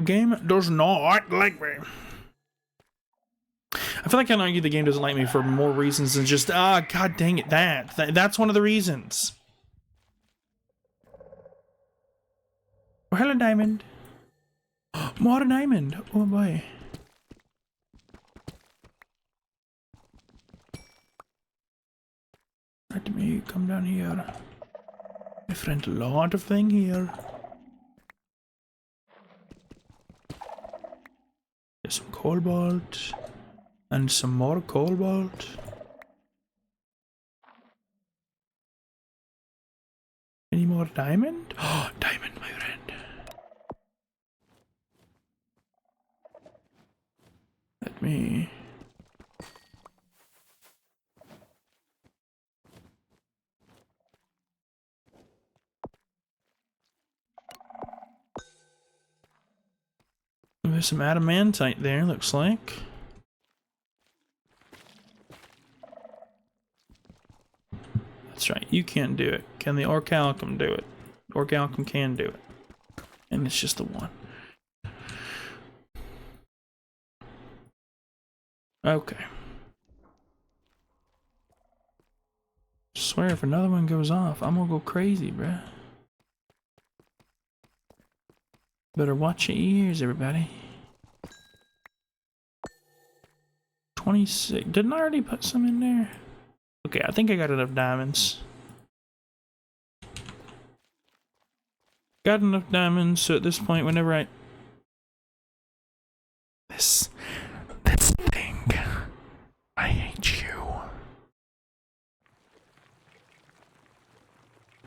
Game does not like me. I feel like I can argue the game doesn't like me for more reasons than just, god dang it, that's one of the reasons. Oh, hello, Diamond. More Diamond. Oh, boy. Let me come down here. Different lot of thing here. cobalt. And some more cobalt. Any more diamond? Oh, diamond, my friend. Let me... There's some adamantite there, looks like. That's right, you can't do it. Can the orichalcum do it? Orichalcum can do it. And it's just the one. Okay. Swear if another one goes off, I'm gonna go crazy, bruh. Better watch your ears, everybody. 26. Didn't I already put some in there? Okay, I think I got enough diamonds. Got enough diamonds, so at this point, whenever I... This thing. I hate you.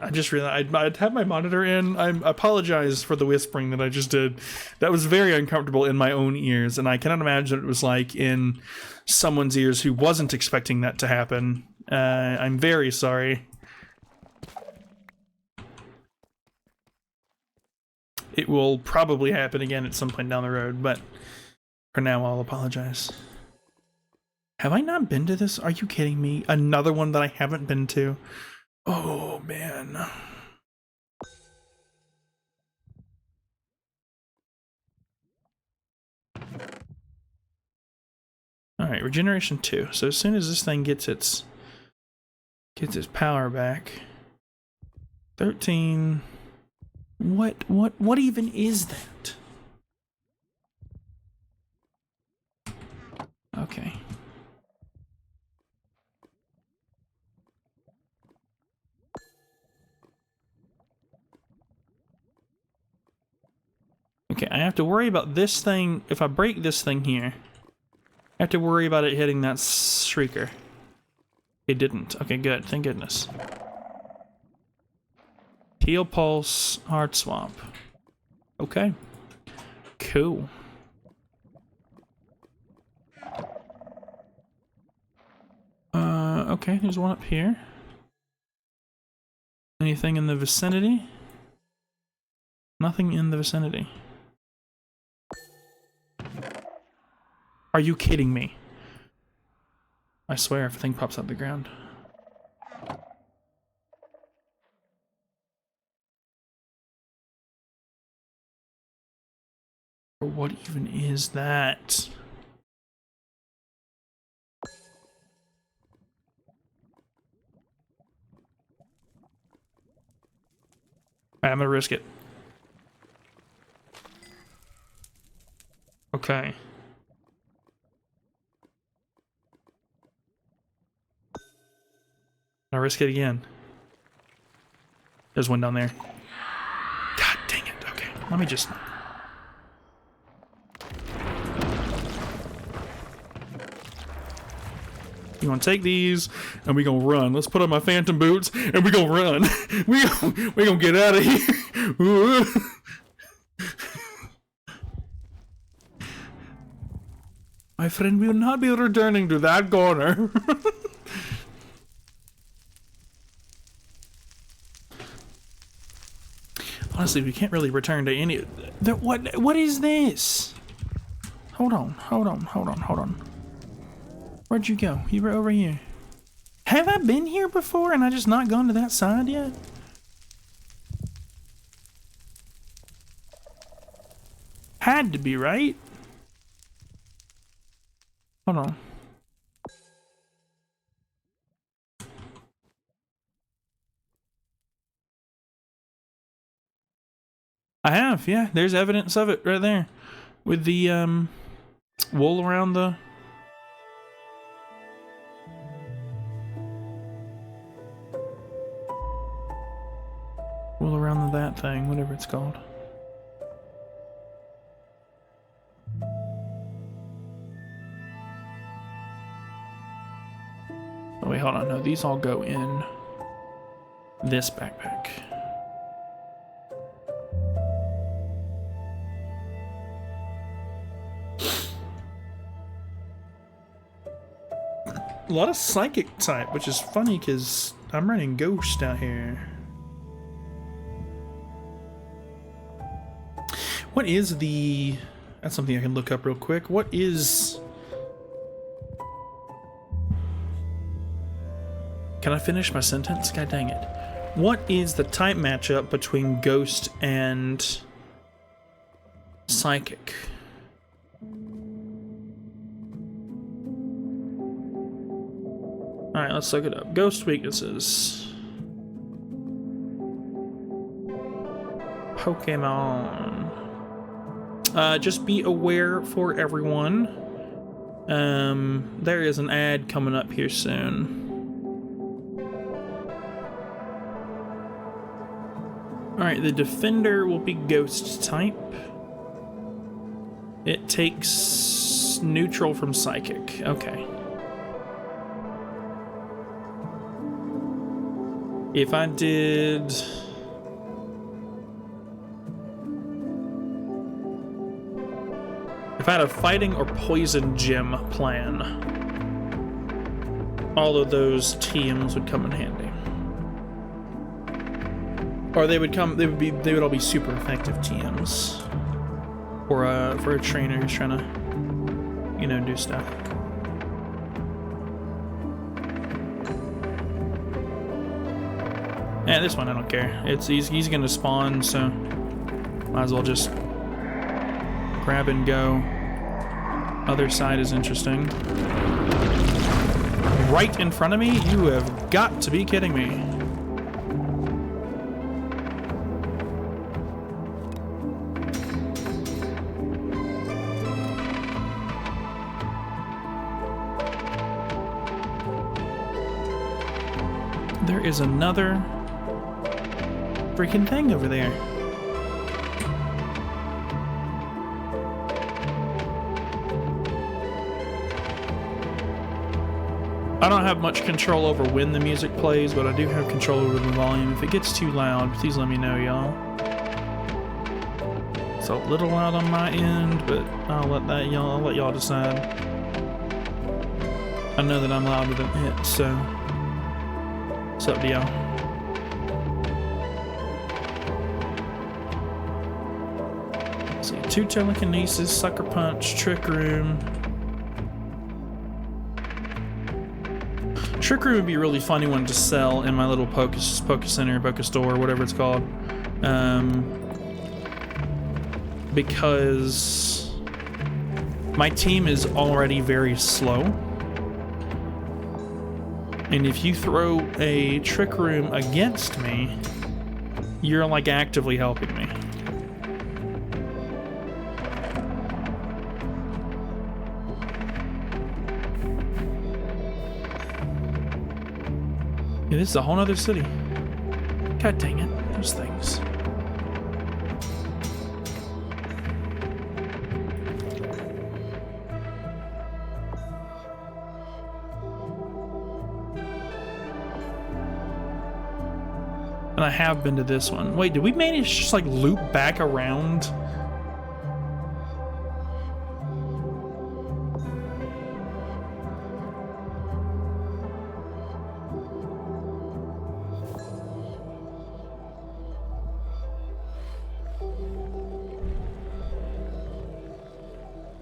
I just realized I'd have my monitor in. I apologize for the whispering that I just did. That was very uncomfortable in my own ears, and I cannot imagine what it was like in someone's ears who wasn't expecting that to happen. I'm very sorry. It will probably happen again at some point down the road, but for now I'll apologize. Have I not been to this? Are you kidding me? Another one that I haven't been to? Oh, man. Alright, regeneration 2. So as soon as this thing gets its power back. 13. What even is that? Okay. Okay, I have to worry about this thing. If I break this thing here, I have to worry about it hitting that shrieker. It didn't. Okay, good. Thank goodness. Heal pulse, heart swap. Okay. Cool. Okay, there's one up here. Anything in the vicinity? Nothing in the vicinity. Are you kidding me? I swear if a thing pops out the ground. Or what even is that? Alright, I'm gonna risk it. Okay. I'll risk it again. There's one down there. God dang it. Okay, let me just... You gonna take these, and we gonna run. Let's put on my phantom boots, and we gonna run. we gonna get out of here. My friend will not be returning to that corner. Honestly, we can't really return to any... What is this? Hold on. Where'd you go? You were over here. Have I been here before and I just not gone to that side yet? Had to be, right? Hold on. I have, yeah. There's evidence of it right there. With the, wool around the... Wool around that thing, whatever it's called. Oh wait, hold on. No, these all go in this backpack. A lot of psychic type, which is funny because I'm running Ghost out here. What is the... That's something I can look up real quick. What is... Can I finish my sentence? God dang it. What is the type matchup between Ghost and Psychic? Alright, let's look it up. Ghost weaknesses. Pokemon. Just be aware for everyone. There is an ad coming up here soon. Alright, the Defender will be Ghost type. It takes neutral from Psychic. Okay. If I did... If I had a fighting or poison gym plan, all of those TMs would come in handy. Or they would all be super effective TMs. For a trainer who's trying to, you know, do stuff. Yeah, this one I don't care. He's gonna spawn, so might as well just grab and go. Other side is interesting. Right in front of me? You have got to be kidding me. There is another freaking thing over there. I don't have much control over when the music plays, but I do have control over the volume. If it gets too loud, please let me know, y'all. It's a little loud on my end, but I'll let y'all decide. I know that I'm louder than it, so it's up to y'all. Let's see, 2 telekinesis, sucker punch, trick room. Trick room would be a really funny one to sell in my little Poke Center, Poke Store, whatever it's called. Because my team is already very slow. And if you throw a trick room against me, you're like actively helping me. Yeah, this is a whole nother city. God dang it, those things. And I have been to this one. Wait, did we manage to just like loop back around?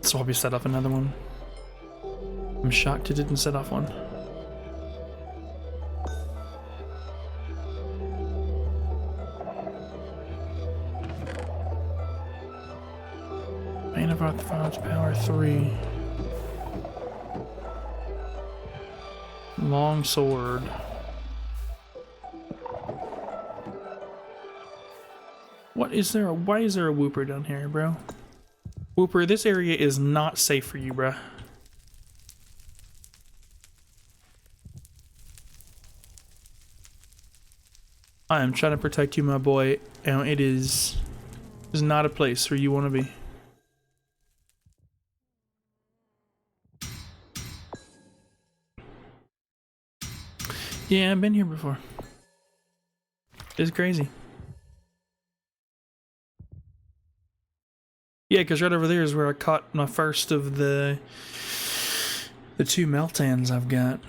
So I'll be set off another one. I'm shocked it didn't set off one. Bane of Arthropods, power 3. Long sword. What is there? Why is there a Wooper down here, bro? Wooper, this area is not safe for you, bruh. I am trying to protect you, my boy, and it is not a place where you want to be. Yeah, I've been here before. It's crazy. Yeah, because right over there is where I caught my first of the 2 Meltans I've got.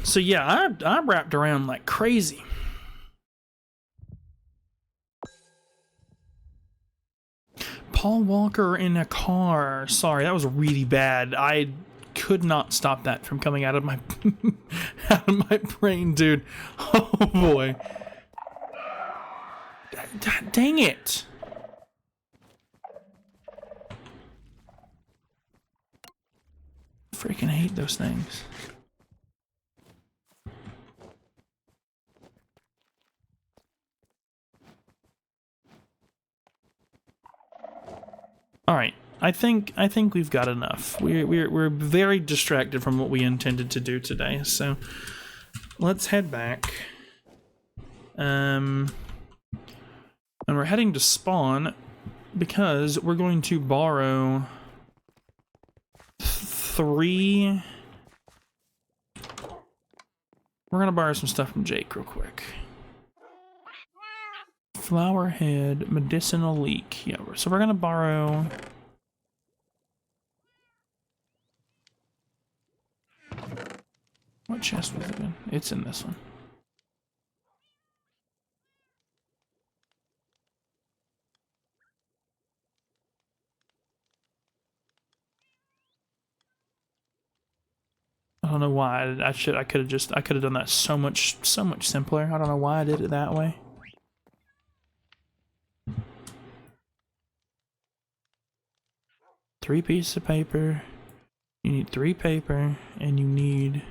So yeah, I wrapped around like crazy. Paul Walker in a car. Sorry, that was really bad. I could not stop that from coming out of my out of my brain, dude. Oh boy. Dang it. Freaking hate those things. All right, I think we've got enough. We're very distracted from what we intended to do today, so let's head back. And we're heading to spawn because we're going to borrow 3. We're gonna borrow some stuff from Jake real quick. Flower head, medicinal leek. Yeah, so we're gonna borrow. What chest was it in? It's in this one. I don't know why I could have done that so much simpler. I don't know why I did it that way. Three pieces of paper. You need 3 paper, and you need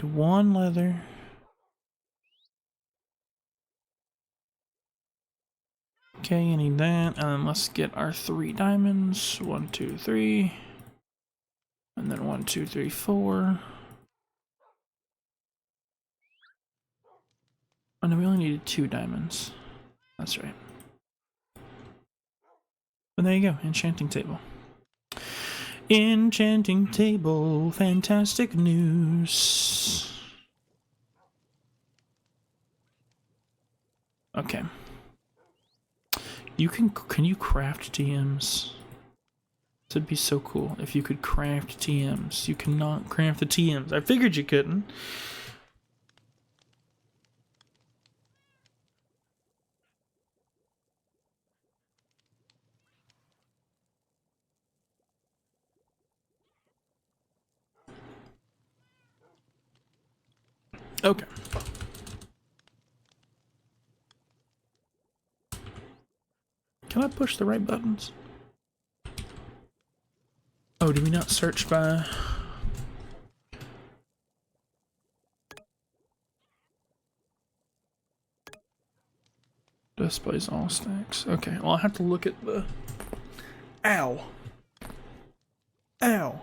1 leather. Okay, you need that, and then let's get our 3 diamonds. 1, 2, 3. And then 1, 2, 3, 4. And then we only needed 2 diamonds. That's right. And there you go, enchanting table. Enchanting table, fantastic news. Okay. Can you craft TMs? This would be so cool if you could craft TMs. You cannot craft the TMs. I figured you couldn't. Okay. Can I push the right buttons? Oh, did we not search by... Displays all stacks. Okay, well, I'll have to look at the... Ow! Ow!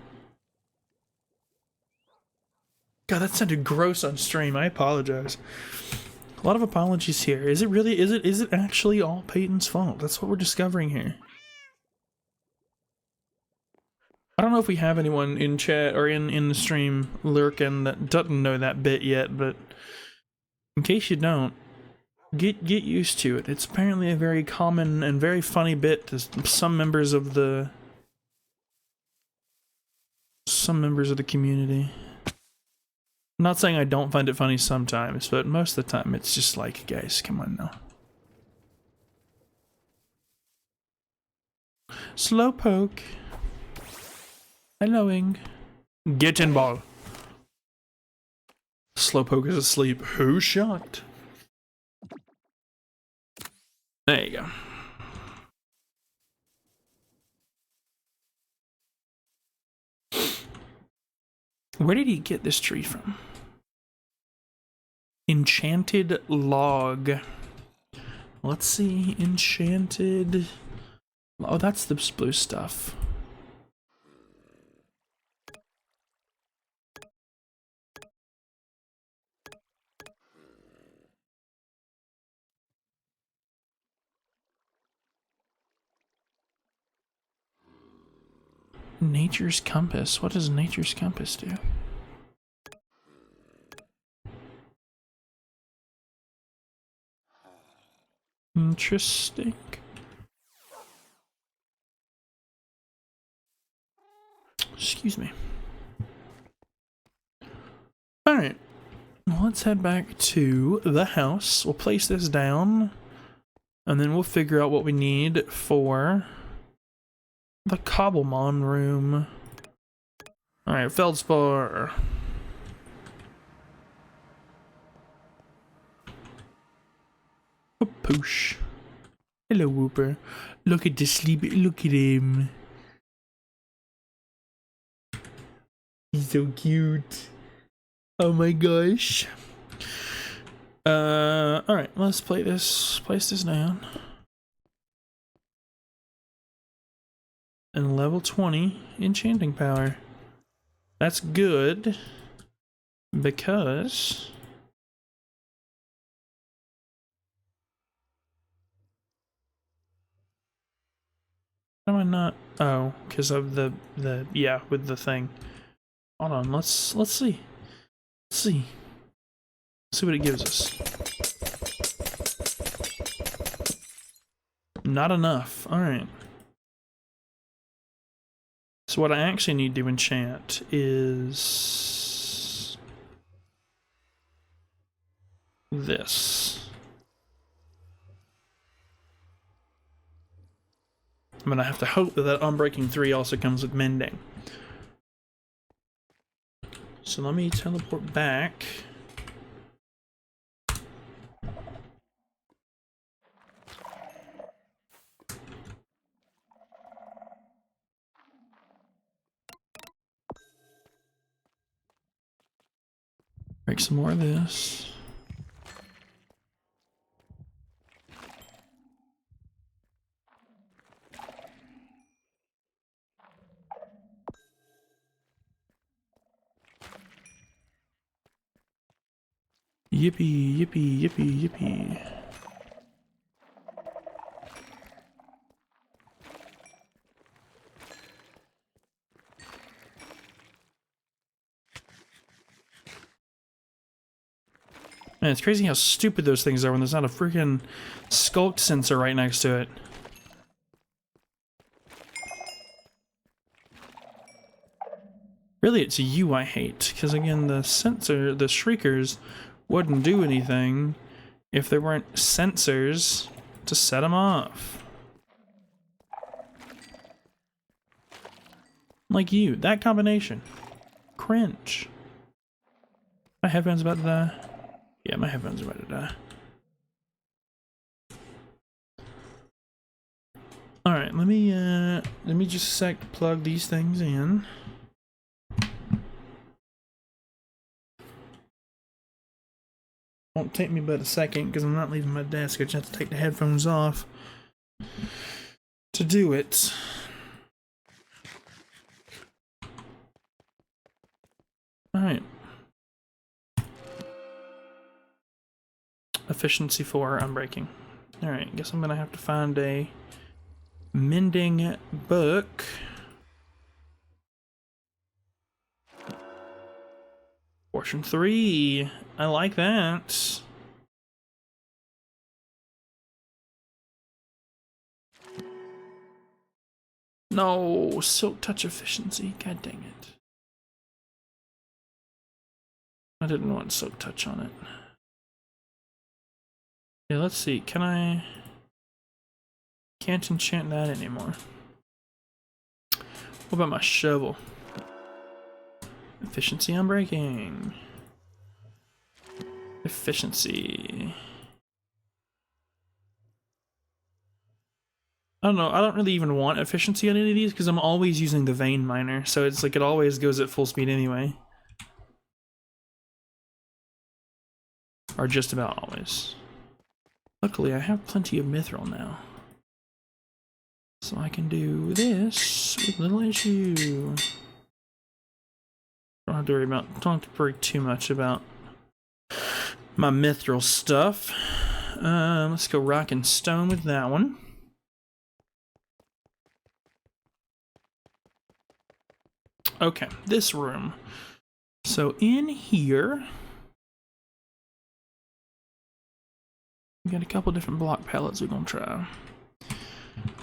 God, that sounded gross on stream. I apologize. A lot of apologies here. Is it actually all Peyton's fault? That's what we're discovering here. I don't know if we have anyone in chat or in the stream lurking that doesn't know that bit yet, but in case you don't, get used to it. It's apparently a very common and very funny bit to some members of the community. I'm not saying I don't find it funny sometimes, but most of the time it's just like, guys, come on now. Slowpoke. Helloing. Get in ball. Slowpoke is asleep. Who's shocked? There you go. Where did he get this tree from? Enchanted log. Let's see. Enchanted. Oh, that's the blue stuff. Nature's compass. What does nature's compass do? Interesting. Excuse me. Alright. Well, let's head back to the house. We'll place this down. And then we'll figure out what we need for the Cobblemon room. Alright, Feldspar. Poosh. Hello, Whooper. Look at the sleep. Look at him. He's so cute. Oh my gosh. Alright, let's place this down. And level 20 enchanting power. That's good because how am I not? Oh, because of the yeah, with the thing. Hold on, let's see. Let's see what it gives us. Not enough. Alright. So what I actually need to enchant is this. I'm gonna have to hope that Unbreaking 3 also comes with Mending. So let me teleport back. Break some more of this. Yippee, yippee, yippee, yippee. Man, it's crazy how stupid those things are when there's not a freaking sculk sensor right next to it. Really, it's you I hate, because again, the shriekers wouldn't do anything if there weren't sensors to set them off. Like you, that combination. Cringe. My headphone's about to die. Yeah, my headphones are about to die. Alright, let me just plug these things in. Won't take me but a second because I'm not leaving my desk. I just have to take the headphones off to do it. Alright. Efficiency 4, Unbreaking. Alright, guess I'm gonna have to find a mending book. Portion 3. I like that. No, Silk Touch efficiency. God dang it. I didn't want Silk Touch on it. Yeah, let's see. Can't enchant that anymore. What about my shovel? Efficiency Unbreaking. Efficiency. I don't know, I don't really even want efficiency on any of these because I'm always using the vein miner, so it's like it always goes at full speed anyway. Or just about always. Luckily, I have plenty of mithril now. So I can do this with little issue. Don't have to worry too much about my mithril stuff. Let's go rock and stone with that one. Okay, this room. So in here, We got a couple different block pellets we're gonna try.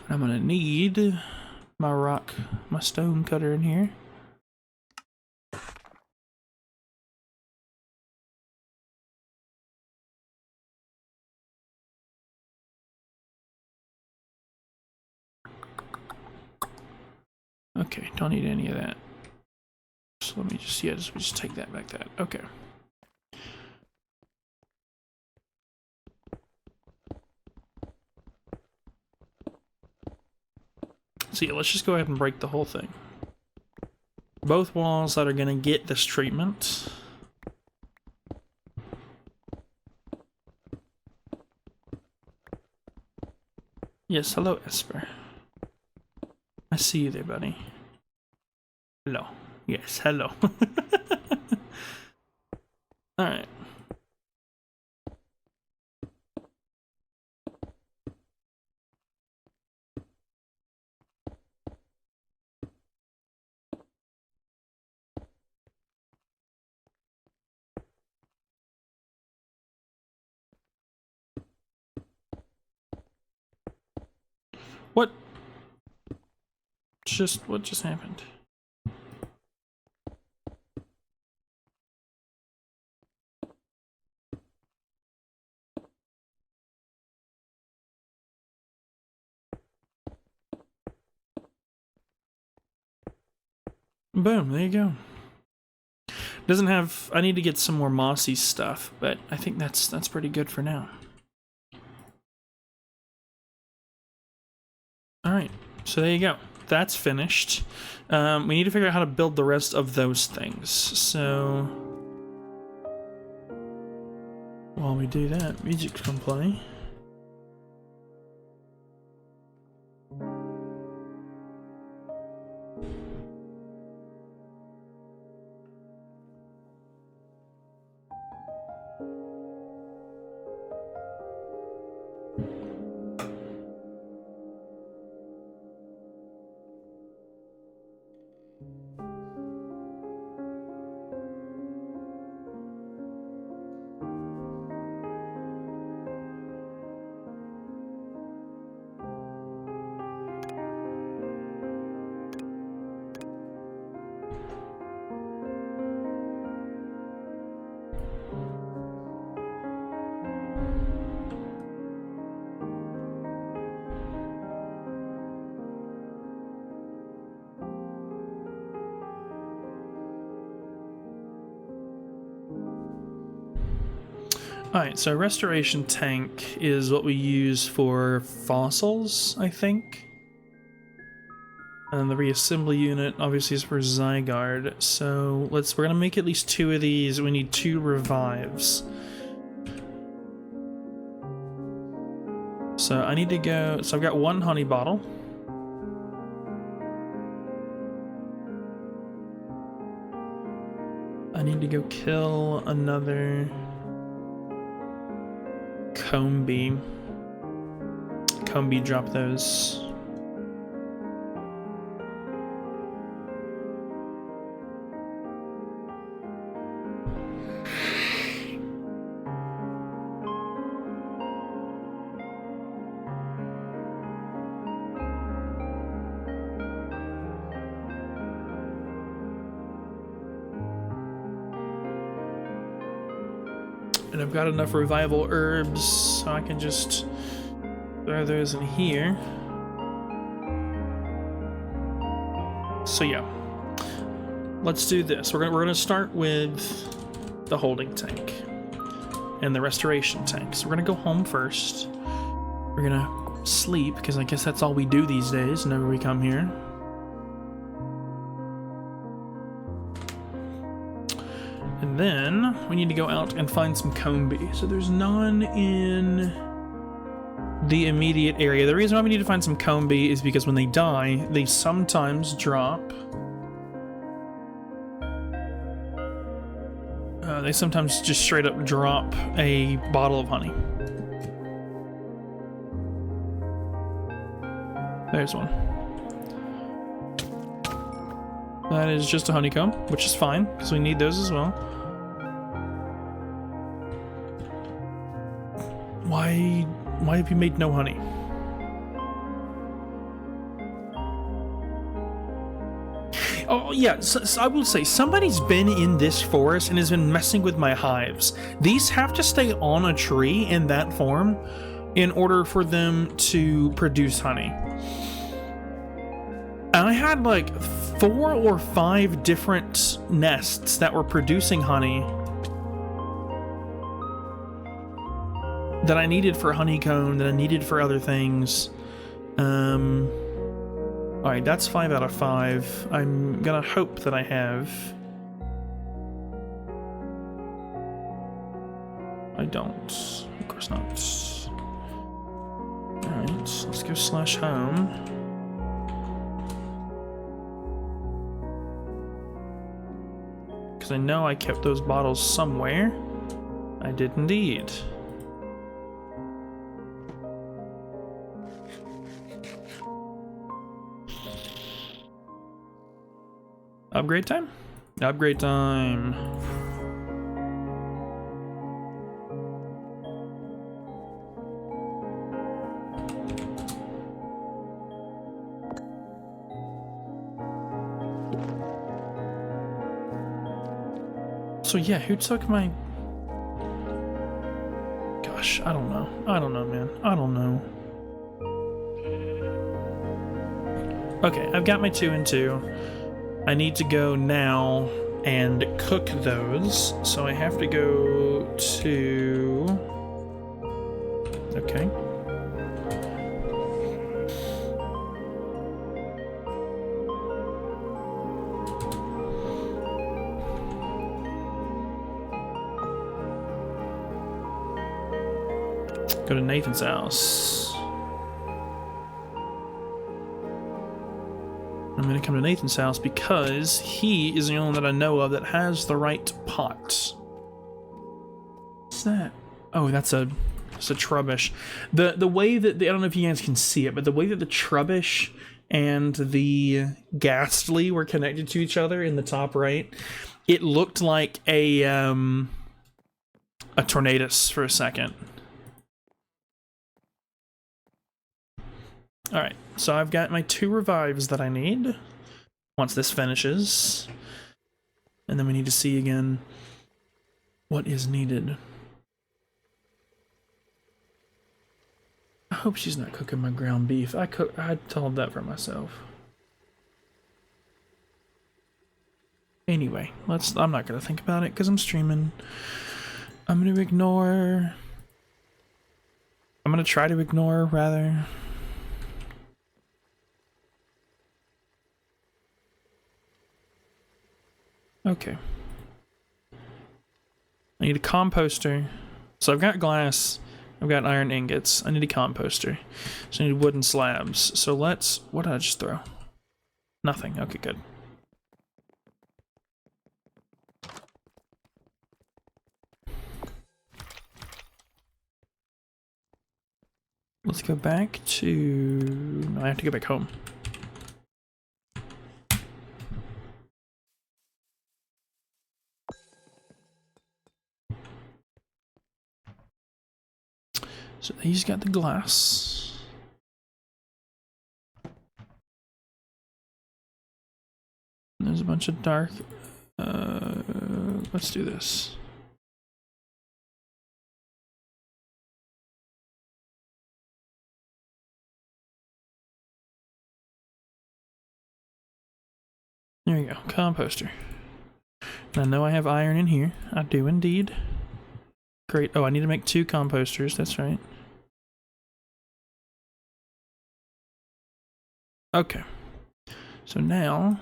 I'm gonna need my stone cutter in here. Okay, don't need any of that. So let me just, yeah, just take that back that. Okay. So yeah, let's just go ahead and break the whole thing. Both walls that are gonna get this treatment. Yes, hello, Esper. I see you there, buddy. Hello. Yes, hello. Alright. What just happened? Boom, there you go. Doesn't have, I need to get some more mossy stuff, but I think that's pretty good for now. Alright, so there you go. That's finished. We need to figure out how to build the rest of those things. So while we do that, music's gonna play. Alright, so restoration tank is what we use for fossils, I think. And the reassembly unit obviously is for Zygarde. So we're gonna make at least 2 of these. We need 2 revives. So I need to go, so I've got 1 honey bottle. I need to go kill another Combee. Combee, drop those. And I've got enough revival herbs, so I can just throw those in here. So yeah, let's do this. We're gonna start with the holding tank and the restoration tank. So we're gonna go home first. We're gonna sleep, because I guess that's all we do these days whenever we come here. And then we need to go out and find some Combee. So there's none in the immediate area. The reason why we need to find some Combee is because when they die, they sometimes drop. They sometimes just straight up drop a bottle of honey. There's one. That is just a honeycomb, which is fine, because we need those as well. Why have you made no honey? Oh yeah, so I will say somebody's been in this forest and has been messing with my hives. These have to stay on a tree in that form in order for them to produce honey. And I had like 4 or 5 different nests that were producing honey that I needed for honeycomb, that I needed for other things. Alright, that's 5 out of 5. I'm gonna hope that I have. I don't. Of course not. Alright, let's go slash home. Because I know I kept those bottles somewhere. I did indeed. Upgrade time? Upgrade time. So yeah, who took my... Gosh, I don't know. I don't know, man. I don't know. Okay, I've got my 2 and 2. I need to go now and cook those, so I have to go to... Okay. Go to Nathan's house. I'm gonna come to Nathan's house because he is the only one that I know of that has the right pot. What's that? Oh, that's a trubbish. The way that I don't know if you guys can see it, but the way that the trubbish and the ghastly were connected to each other in the top right, it looked like a tornadus for a second. Alright, so I've got my 2 revives that I need once this finishes. And then we need to see again what is needed. I hope she's not cooking my ground beef. I told that for myself. Anyway, I'm not gonna think about it because I'm streaming. I'm gonna try to ignore, rather. Okay. I need a composter. So I've got glass, I've got iron ingots. I need a composter. So I need wooden slabs. So what did I just throw? Nothing. Okay, good. Let's go back to... No, I have to go back home. So he's got the glass. And there's a bunch of dark... let's do this. There you go, composter. And I know I have iron in here. I do indeed. Great. Oh, I need to make 2 composters, that's right. Okay. So now...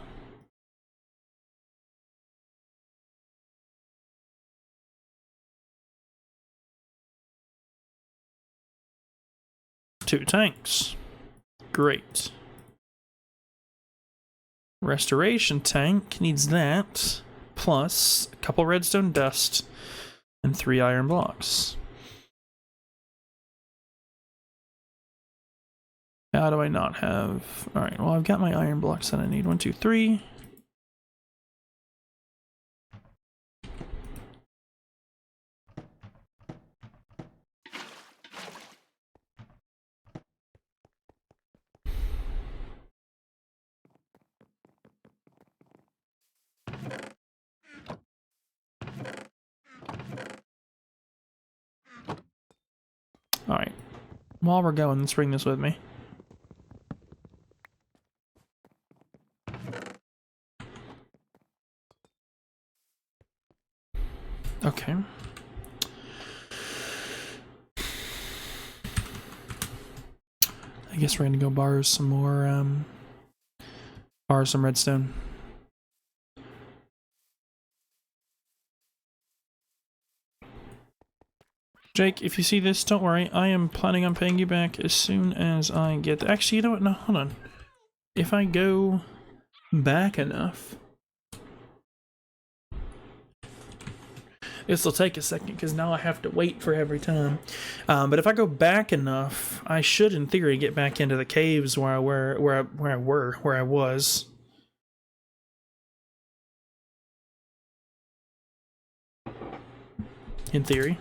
Two tanks. Great. Restoration tank needs that, plus a couple redstone dust and 3 iron blocks. How do I not have... Alright, well I've got my iron blocks that I need. 1, 2, 3. Alright. While we're going, let's bring this with me. Okay. I guess we're gonna go borrow some more, borrow some redstone. Jake, if you see this, don't worry. I am planning on paying you back as soon as I get... Actually, you know what? No, hold on. If I go back enough... This will take a second, because now I have to wait for every time. But if I go back enough, I should, in theory, get back into the caves where I was. In theory.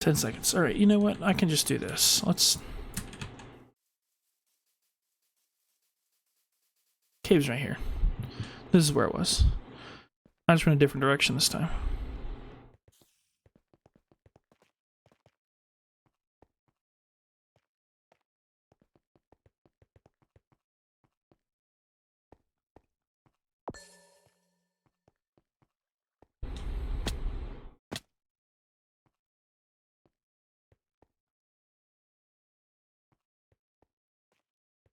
10 seconds. Alright, you know what? I can just do this. Let's... Cave's right here. This is where it was. I just went a different direction this time.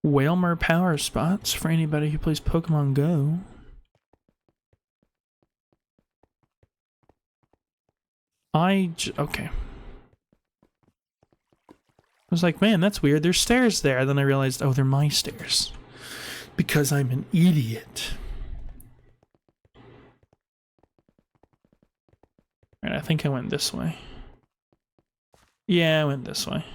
Whalmer power spots for anybody who plays Pokemon Go. Okay. I was like, man, that's weird. There's stairs there. Then I realized, oh, they're my stairs. Because I'm an idiot. Alright, I think I went this way. Yeah, I went this way.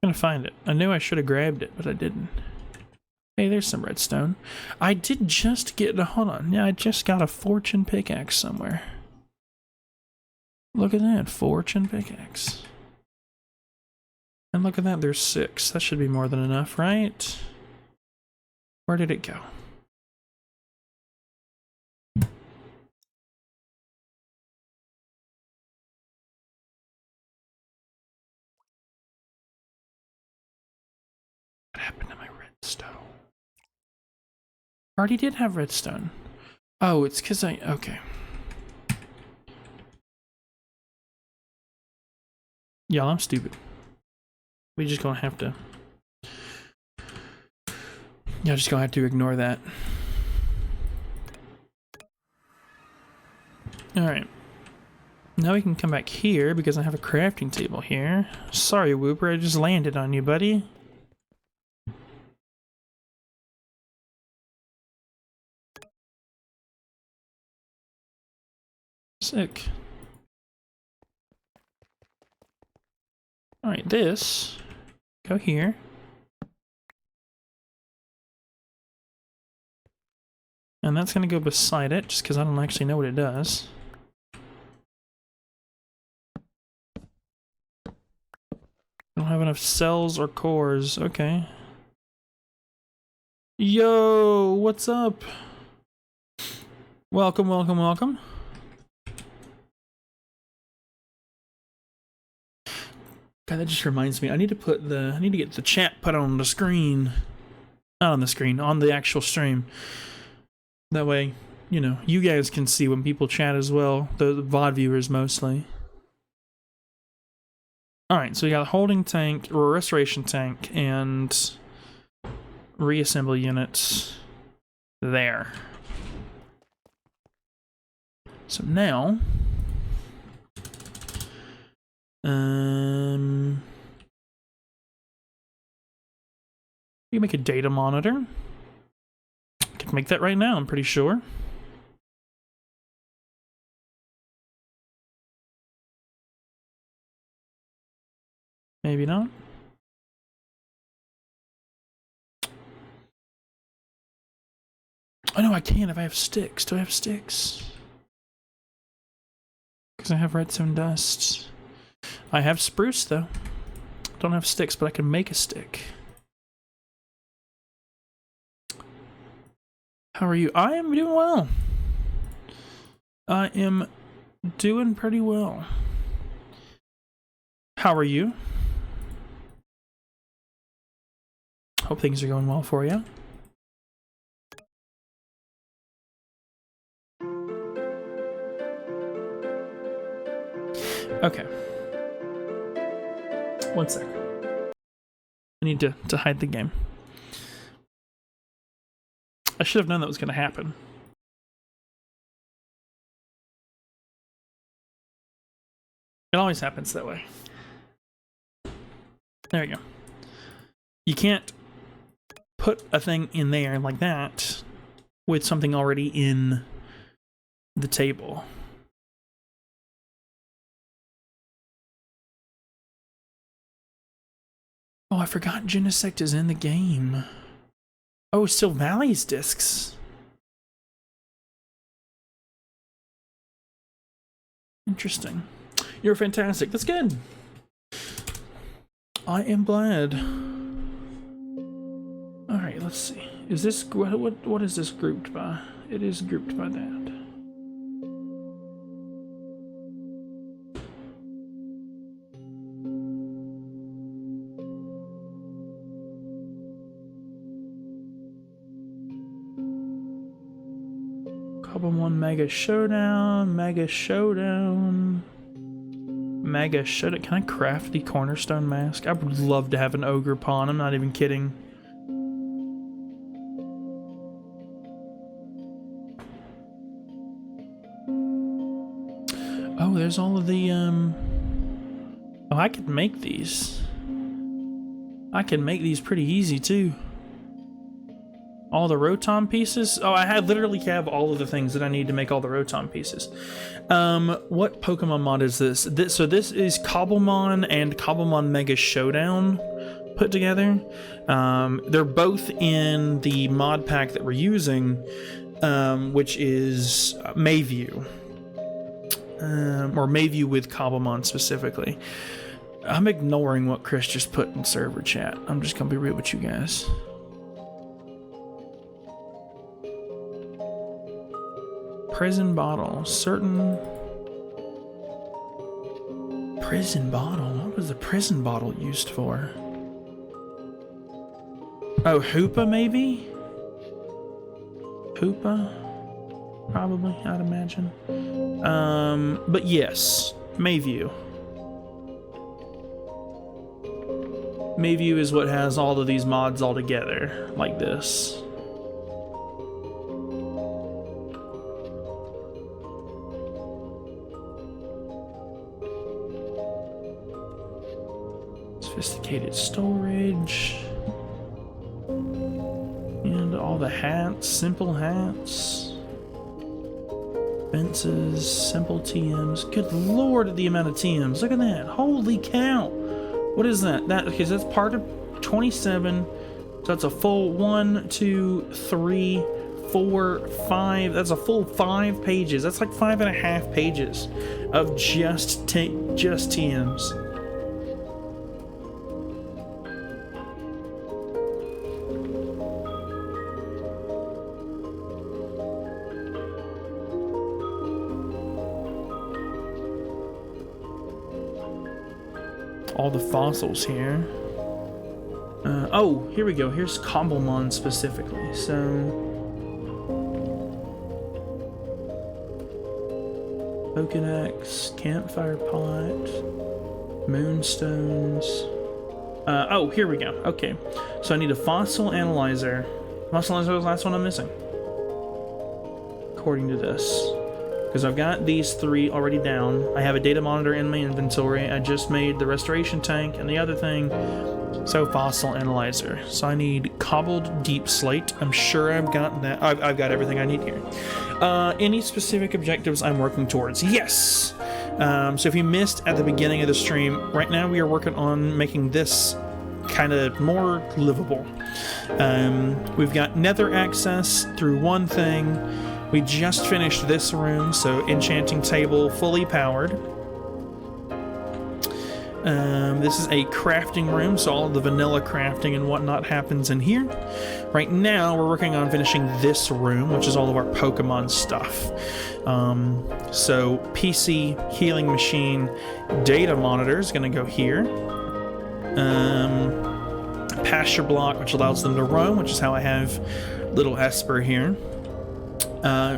I'm gonna find it. I knew I should have grabbed it, but I didn't. Hey, there's some redstone. I did just get... Hold on. Yeah, I just got a fortune pickaxe somewhere. Look at that. Fortune pickaxe. And look at that. There's 6. That should be more than enough, right? Where did it go? What happened to my redstone? I already did have redstone. Oh, it's because I... Okay. Y'all, I'm stupid. We just gonna have to... Y'all just gonna have to ignore that. Alright. Now we can come back here because I have a crafting table here. Sorry, Whooper, I just landed on you, buddy. Sick. Alright, this. Go here. And that's gonna go beside it, just because I don't actually know what it does. I don't have enough cells or cores. Okay. Yo, what's up? Welcome, welcome, welcome. God, that just reminds me. I need to get the chat put on the screen. Not on the screen, on the actual stream. That way, you know, you guys can see when people chat as well. The VOD viewers mostly. Alright, so we got a holding tank, or a restoration tank, and reassembly units there. So now... we can make a data monitor. I can make that right now, I'm pretty sure. Maybe not. Oh no, I can if I have sticks. Do I have sticks? Because I have redstone dust. I have spruce, though. Don't have sticks, but I can make a stick. How are you? I am doing well. I am doing pretty well. How are you? Hope things are going well for you. Okay. One sec. I need to hide the game. I should have known that was going to happen. It always happens that way. There you go. You can't put a thing in there like that with something already in the table. Oh, I forgot Genesect is in the game. Oh, still Valley's discs. Interesting. You're fantastic. That's good. I am glad. All right, let's see. Is this what is this grouped by? It is grouped by that. Cobblemon Mega Showdown, Mega Showdown. Mega Showdown. Can I craft the Cornerstone Mask? I would love to have an Ogre Pawn. I'm not even kidding. Oh, there's all of the, Oh, I could make these. I can make these pretty easy, too. All the Rotom pieces? Oh, I literally have all of the things that I need to make all the Rotom pieces. What Pokemon mod is this? So this is Cobblemon and Cobblemon Mega Showdown put together. They're both in the mod pack that we're using, which is Mayview. Or Mayview with Cobblemon specifically. I'm ignoring what Chris just put in server chat. I'm just gonna be real with you guys. Prison bottle. Certain prison bottle. What was the prison bottle used for? Oh, Hoopa maybe? Hoopa? Probably, I'd imagine. But yes, Mayview. Mayview is what has all of these mods all together, like this. Sophisticated storage. And all the hats, simple hats. Fences, simple TMs. Good lord, the amount of TMs. Look at that. Holy cow. What is that? Okay, so that's part of 27. So that's a full 1, 2, 3, 4, 5. That's a full 5 pages. That's like 5.5 pages of just TMs. All the fossils here. Oh, here we go. Here's Cobblemon specifically. So, Pokedex, Campfire Pot, Moonstones. Oh, here we go. Okay, so I need a Fossil Analyzer. Fossil Analyzer was the last one I'm missing, according to this. Because I've got these 3 already down. I have a data monitor in my inventory. I just made the restoration tank and the other thing. So Fossil Analyzer. So I need Cobbled Deep Slate. I'm sure I've got that. I've got everything I need here. Any specific objectives I'm working towards? Yes! So if you missed at the beginning of the stream, right now we are working on making this kind of more livable. We've got nether access through one thing. We just finished this room, so enchanting table fully powered. This is a crafting room, so all of the vanilla crafting and whatnot happens in here. Right now, we're working on finishing this room, which is all of our Pokemon stuff. So PC, healing machine, data monitor is going to go here. Pasture block, which allows them to roam, which is how I have little Esper here.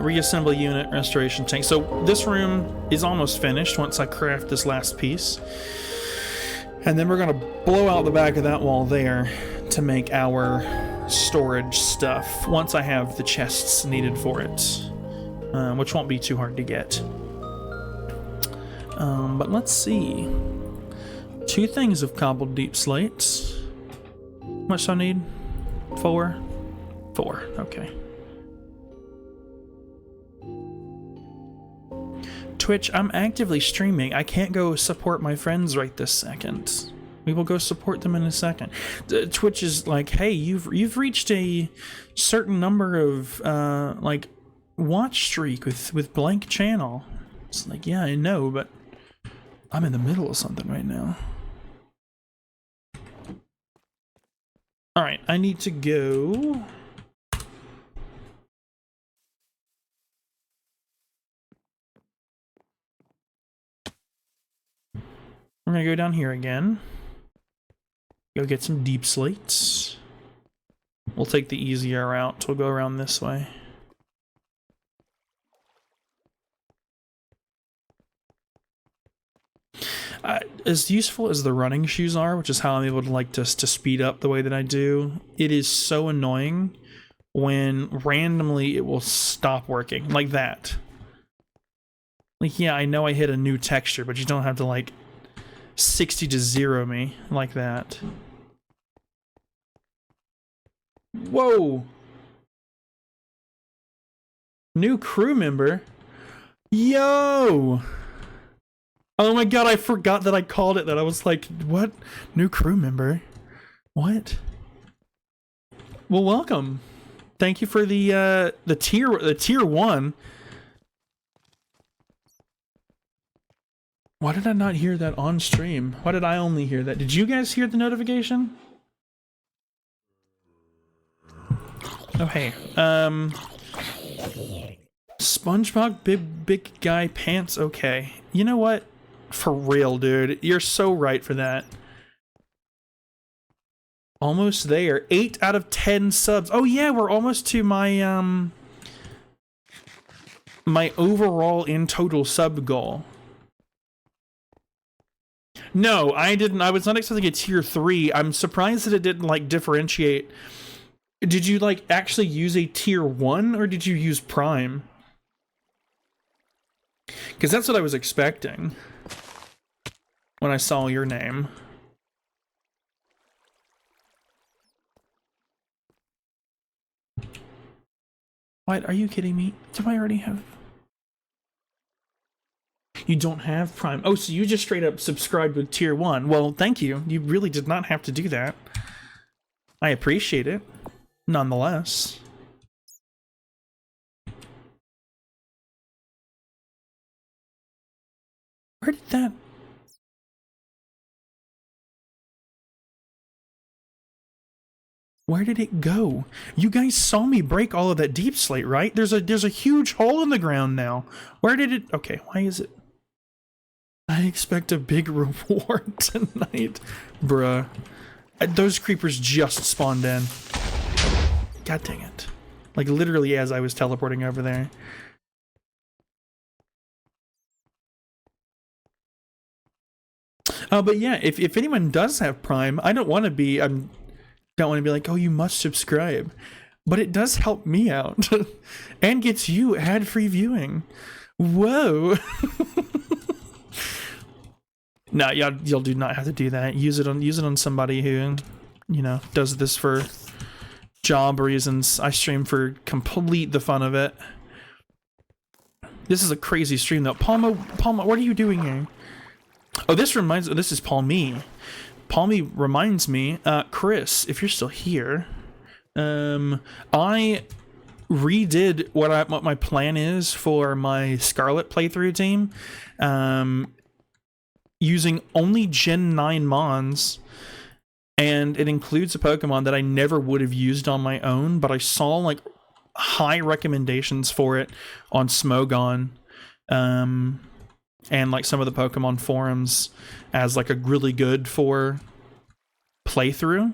Reassemble unit, restoration tank. So this room is almost finished once I craft this last piece. And then we're going to blow out the back of that wall there to make our storage stuff once I have the chests needed for it, which won't be too hard to get. But let's see. 2 things of cobbled deep slates. How much do I need? 4? 4, okay. Twitch, I'm actively streaming. I can't go support my friends right this second. We will go support them in a second. Twitch is like, hey, you've reached a certain number of like watch streak with blank channel. It's like, yeah, I know, but I'm in the middle of something right now. All right, I need to go. We're gonna go down here again. Go get some deep slates. We'll take the easier route. We'll go around this way. As useful as the running shoes are, which is how I'm able to like to speed up the way that I do, it is so annoying when randomly it will stop working like that. Like, yeah, I know I hit a new texture, but you don't have to like 60 to 0 me like that. Whoa! New crew member? Yo! Oh my god, I forgot that I called it that. I was like, what? New crew member? What? Well, welcome. Thank you for the tier 1. Why did I not hear that on stream? Why did I only hear that? Did you guys hear the notification? Oh, hey. SpongeBob big guy pants, okay. You know what? For real, dude. You're so right for that. Almost there. 8 out of 10 subs. Oh yeah, we're almost to my my overall in total sub goal. No, I didn't. I was not expecting a tier 3. I'm surprised that it didn't like differentiate. Did you like actually use a tier 1 or did you use Prime? Because that's what I was expecting when I saw your name. What? Are you kidding me? Do I already have... You don't have Prime. Oh, so you just straight up subscribed with tier 1. Well, thank you. You really did not have to do that. I appreciate it, nonetheless. Where did that... Where did it go? You guys saw me break all of that deep slate, right? There's a huge hole in the ground now. Where did it... Okay, why is it... I expect a big reward tonight. Bruh. Those creepers just spawned in. God dang it. Like, literally as I was teleporting over there. But yeah, if anyone does have Prime, I don't want to be... don't want to be like, oh, you must subscribe. But it does help me out. And gets you ad-free viewing. Whoa. No, y'all do not have to do that. Use it on somebody who, you know, does this for job reasons. I stream for complete the fun of it. This is a crazy stream though. Palma, what are you doing here? Oh, this is Palmy. Palmy reminds me, Chris, if you're still here, I redid what my plan is for my Scarlet playthrough team, using only Gen 9 Mons, and it includes a Pokemon that I never would have used on my own, but I saw like high recommendations for it on Smogon, and like some of the Pokemon forums as like a really good for playthrough.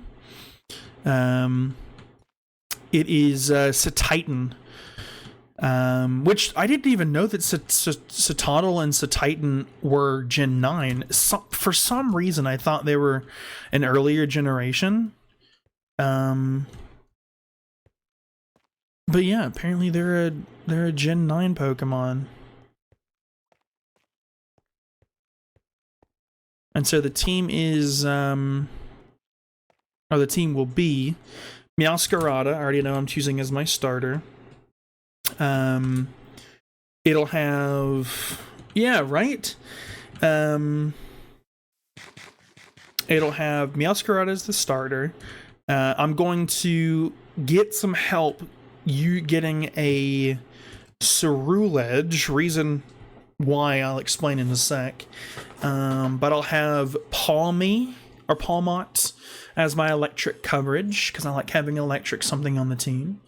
It is Cetitan, which I didn't even know that Citadel and Cetitan were Gen 9. For some reason, I thought they were an earlier generation. But yeah, apparently they're a Gen 9 Pokemon. And so the team is, or the team will be Meowscarada. I already know I'm choosing as my starter. It'll have, yeah, right? It'll have Meowscarada as the starter. I'm going to get some help you getting a Ceruledge, reason why I'll explain in a sec. But I'll have Palmy or Palmot as my electric coverage, because I like having electric something on the team.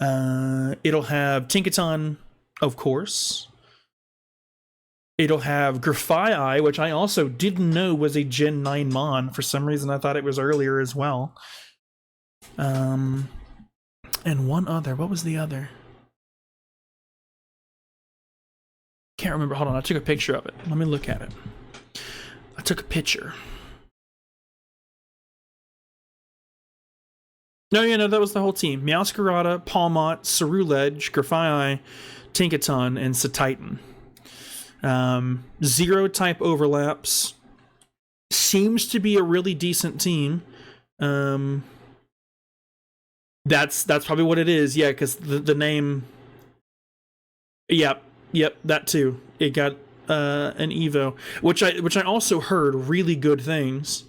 It'll have Tinkaton, of course. It'll have Grafaiai, which I also didn't know was a Gen 9 Mon. For some reason, I thought it was earlier as well. And one other. What was the other? Can't remember. Hold on. I took a picture of it. Let me look at it. I took a picture. No, that was the whole team. Meowscarada, Palmot, Ceruledge, Grafaiai, Tinkaton, and Cetitan. 0 type overlaps. Seems to be a really decent team. That's probably what it is. Yeah, because the name. Yep, that too. It got an Evo, which I also heard really good things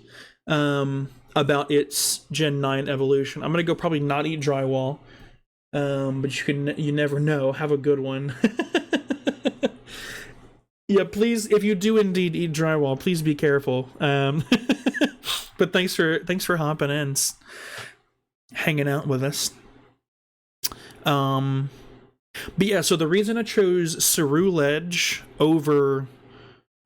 about its Gen 9 evolution. I'm gonna go probably not eat drywall, but you never know. Have a good one. Yeah, please, if you do indeed eat drywall, please be careful. But thanks for hopping in, hanging out with us. But yeah, so the reason I chose Ceruledge over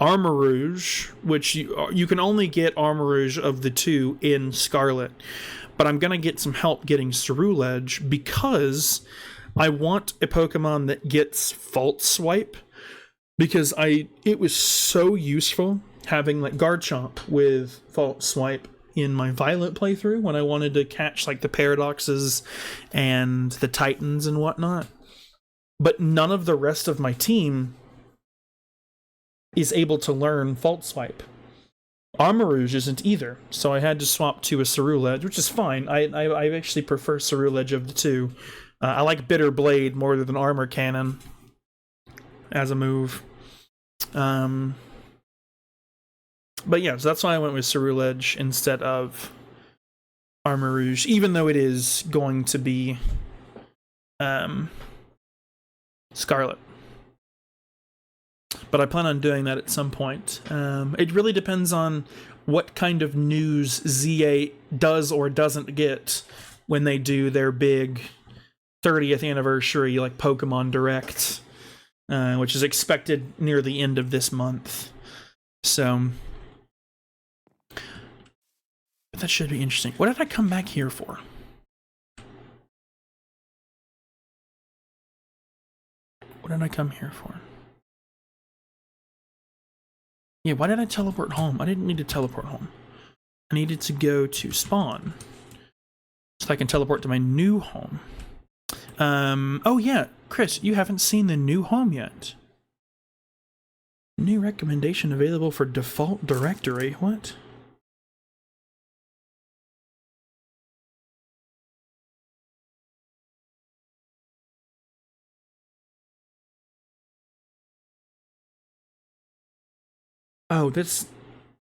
Armarouge, which you can only get Armarouge of the two in Scarlet, but I'm gonna get some help getting Ceruledge because I want a Pokemon that gets Fault Swipe, because it was so useful having like Garchomp with Fault Swipe in my Violet playthrough when I wanted to catch like the Paradoxes and the Titans and whatnot. But none of the rest of my team is able to learn Fault Swipe. Armarouge isn't either, so I had to swap to a Ceruledge, which is fine. I actually prefer Ceruledge of the two. I like Bitter Blade more than Armor Cannon as a move. But yeah, so that's why I went with Ceruledge instead of Armarouge, even though it is going to be Scarlet. But I plan on doing that at some point. It really depends on what kind of news ZA does or doesn't get when they do their big 30th anniversary like Pokemon Direct, which is expected near the end of this month. So that should be interesting. What did I come back here for? What did I come here for? Yeah, why did I teleport home? I didn't need to teleport home. I needed to go to spawn so I can teleport to my new home. Oh yeah, Chris, you haven't seen the new home yet. New recommendation available for default directory. What? Oh, that's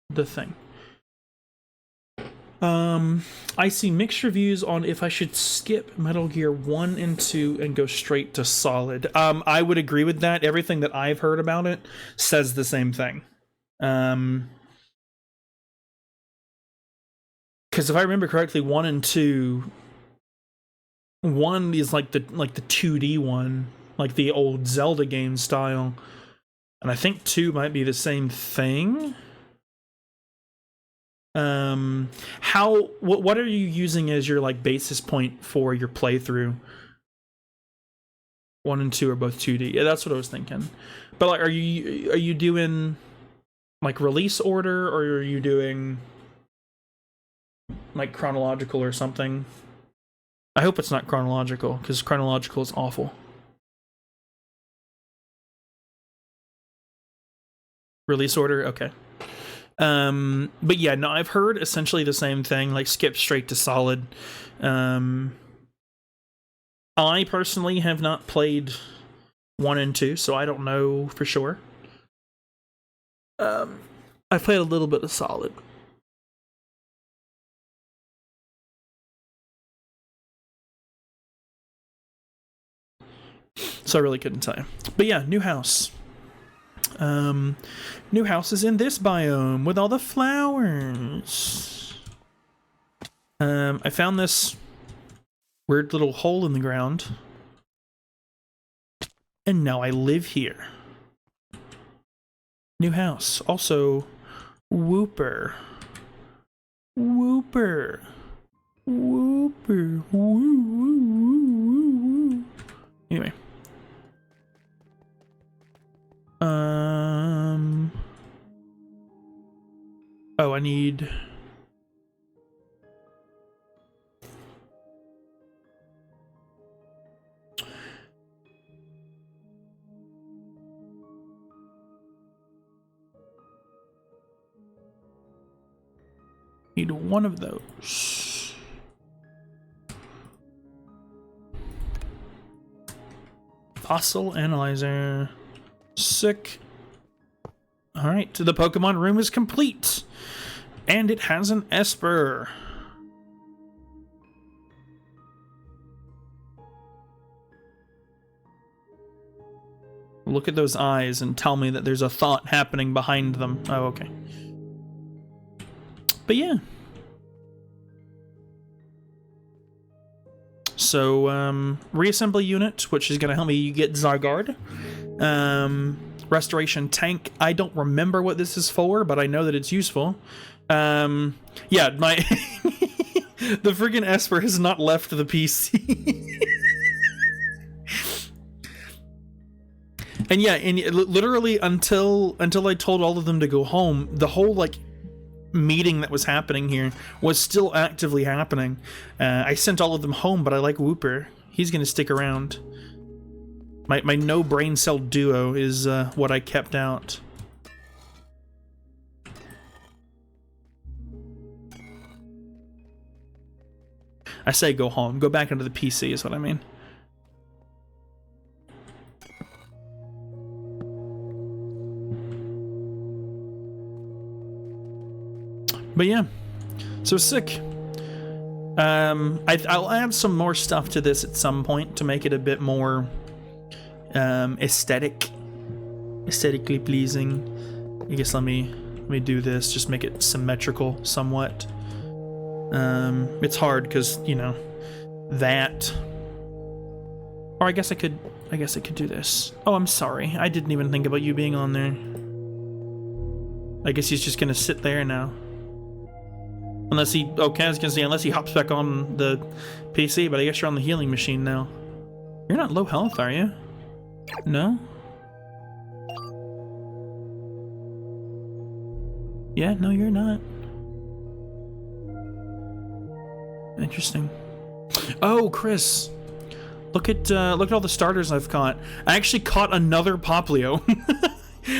the thing. I see mixed reviews on if I should skip Metal Gear 1 and 2 and go straight to Solid. I would agree with that. Everything that I've heard about it says the same thing. Because if I remember correctly, 1 and 2, 1 is like the 2D one, like the old Zelda game style, and I think 2 might be the same thing. What are you using as your like basis point for your playthrough? 1 and 2 are both 2D. Yeah, that's what I was thinking. But like, are you doing like release order, or are you doing like chronological or something? I hope it's not chronological, because chronological is awful. Release order, okay. But yeah, no, I've heard essentially the same thing, like skip straight to Solid. I personally have not played 1 and 2, so I don't know for sure. I've played a little bit of Solid. So I really couldn't tell you. But yeah, new house. New house is in this biome with all the flowers. I found this weird little hole in the ground, and now I live here. New house. Also, Wooper. Wooper. Wooper. Woo, woo, woo, woo, woo. Anyway. Oh, I need... Need one of those. Fossil analyzer. Sick. Alright, the Pokemon room is complete. And it has an Esper. Look at those eyes and tell me that there's a thought happening behind them. Oh, okay. But yeah. So, reassembly unit, which is going to help me get Zygarde. Restoration tank. I don't remember what this is for, but I know that it's useful. Yeah, my... the friggin' Esper has not left the PC. And yeah, and literally until I told all of them to go home, the whole, like, meeting that was happening here was still actively happening. I sent all of them home, but I like Wooper. He's gonna stick around. My no brain cell duo is what I kept out. I say go home. Go back into the PC is what I mean. But yeah, so sick. I'll add some more stuff to this at some point to make it a bit more aesthetically pleasing. I guess let me do this. Just make it symmetrical somewhat. It's hard because, you know, that. Or I guess I could do this. Oh, I'm sorry. I didn't even think about you being on there. I guess he's just gonna sit there now. Unless he, okay, I was gonna say, unless he hops back on the PC, but I guess you're on the healing machine now. You're not low health, are you? No? Yeah, no, you're not. Interesting. Oh, Chris. Look at all the starters I've caught. I actually caught another Poplio.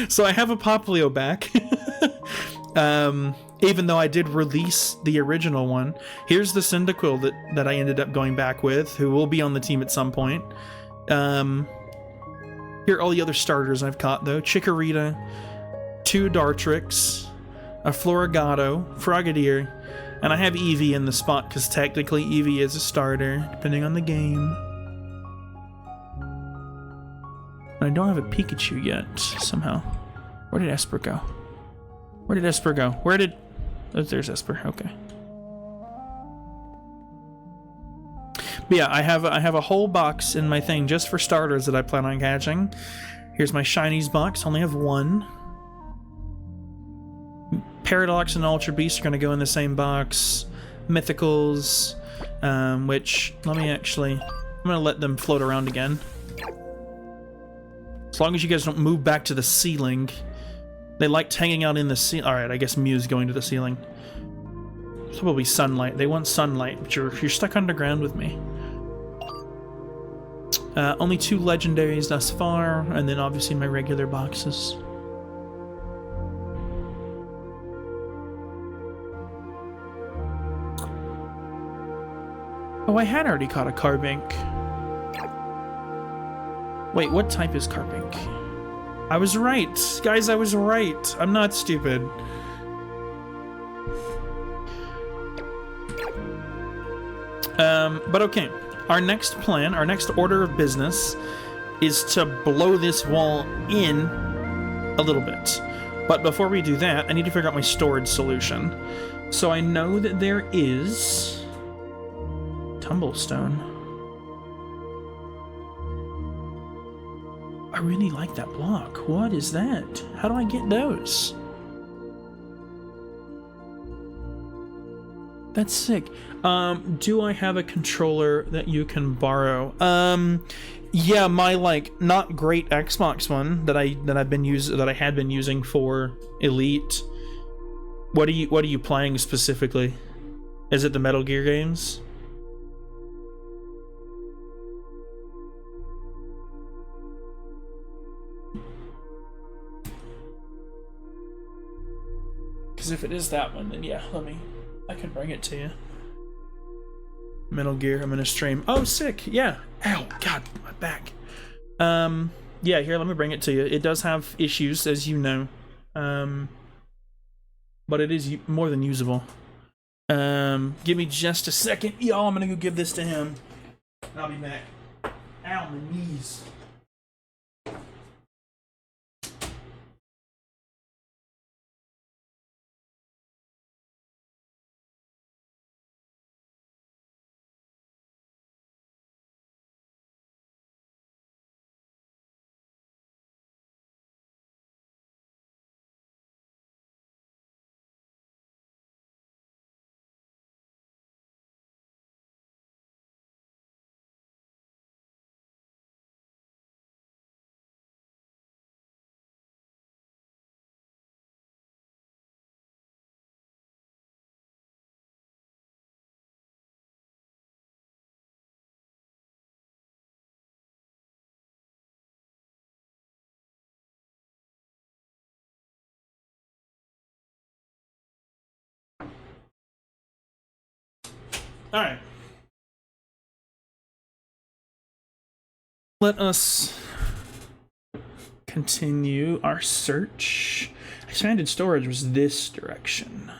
So I have a Poplio back. Even though I did release the original one. Here's the Cyndaquil that I ended up going back with, who will be on the team at some point. Here are all the other starters I've caught, though. Chikorita, 2 Dartrix, a Florigato, Frogadier, And I have Eevee in the spot because technically Eevee is a starter, depending on the game. And I don't have a Pikachu yet, somehow. Where did Esper go? Where did Esper go? Where did... Oh, there's Esper, okay. But yeah, I have a whole box in my thing just for starters that I plan on catching. Here's my shinies box, only have one. Paradox and Ultra Beast are going to go in the same box. Mythicals, which, let me actually... I'm going to let them float around again. As long as you guys don't move back to the ceiling. They liked hanging out in the ceiling. Alright, I guess Mew's going to the ceiling. It's probably sunlight. They want sunlight, but you're stuck underground with me. Only 2 legendaries thus far, and then obviously my regular boxes. Oh, I had already caught a Carbink. Wait, what type is Carbink? I was right. Guys, I was right. I'm not stupid. But okay. Our next plan, our next order of business is to blow this wall in a little bit. But before we do that, I need to figure out my storage solution. So I know that there is... Tumblestone. I really like that block. What is that? How do I get those? That's sick. Do I have a controller that you can borrow? Yeah, my like not great Xbox one that I had been using for Elite. What are you playing specifically? Is it the Metal Gear games? Because if it is that one, then yeah, I can bring it to you. Metal Gear, I'm gonna stream. Oh, sick, yeah. Ow, God, my back. Yeah, here, let me bring it to you. It does have issues, as you know. But it is more than usable. Give me just a second. Y'all, I'm gonna go give this to him. I'll be back. Ow, my knees. All right. Let us continue our search. Expanded storage was this direction.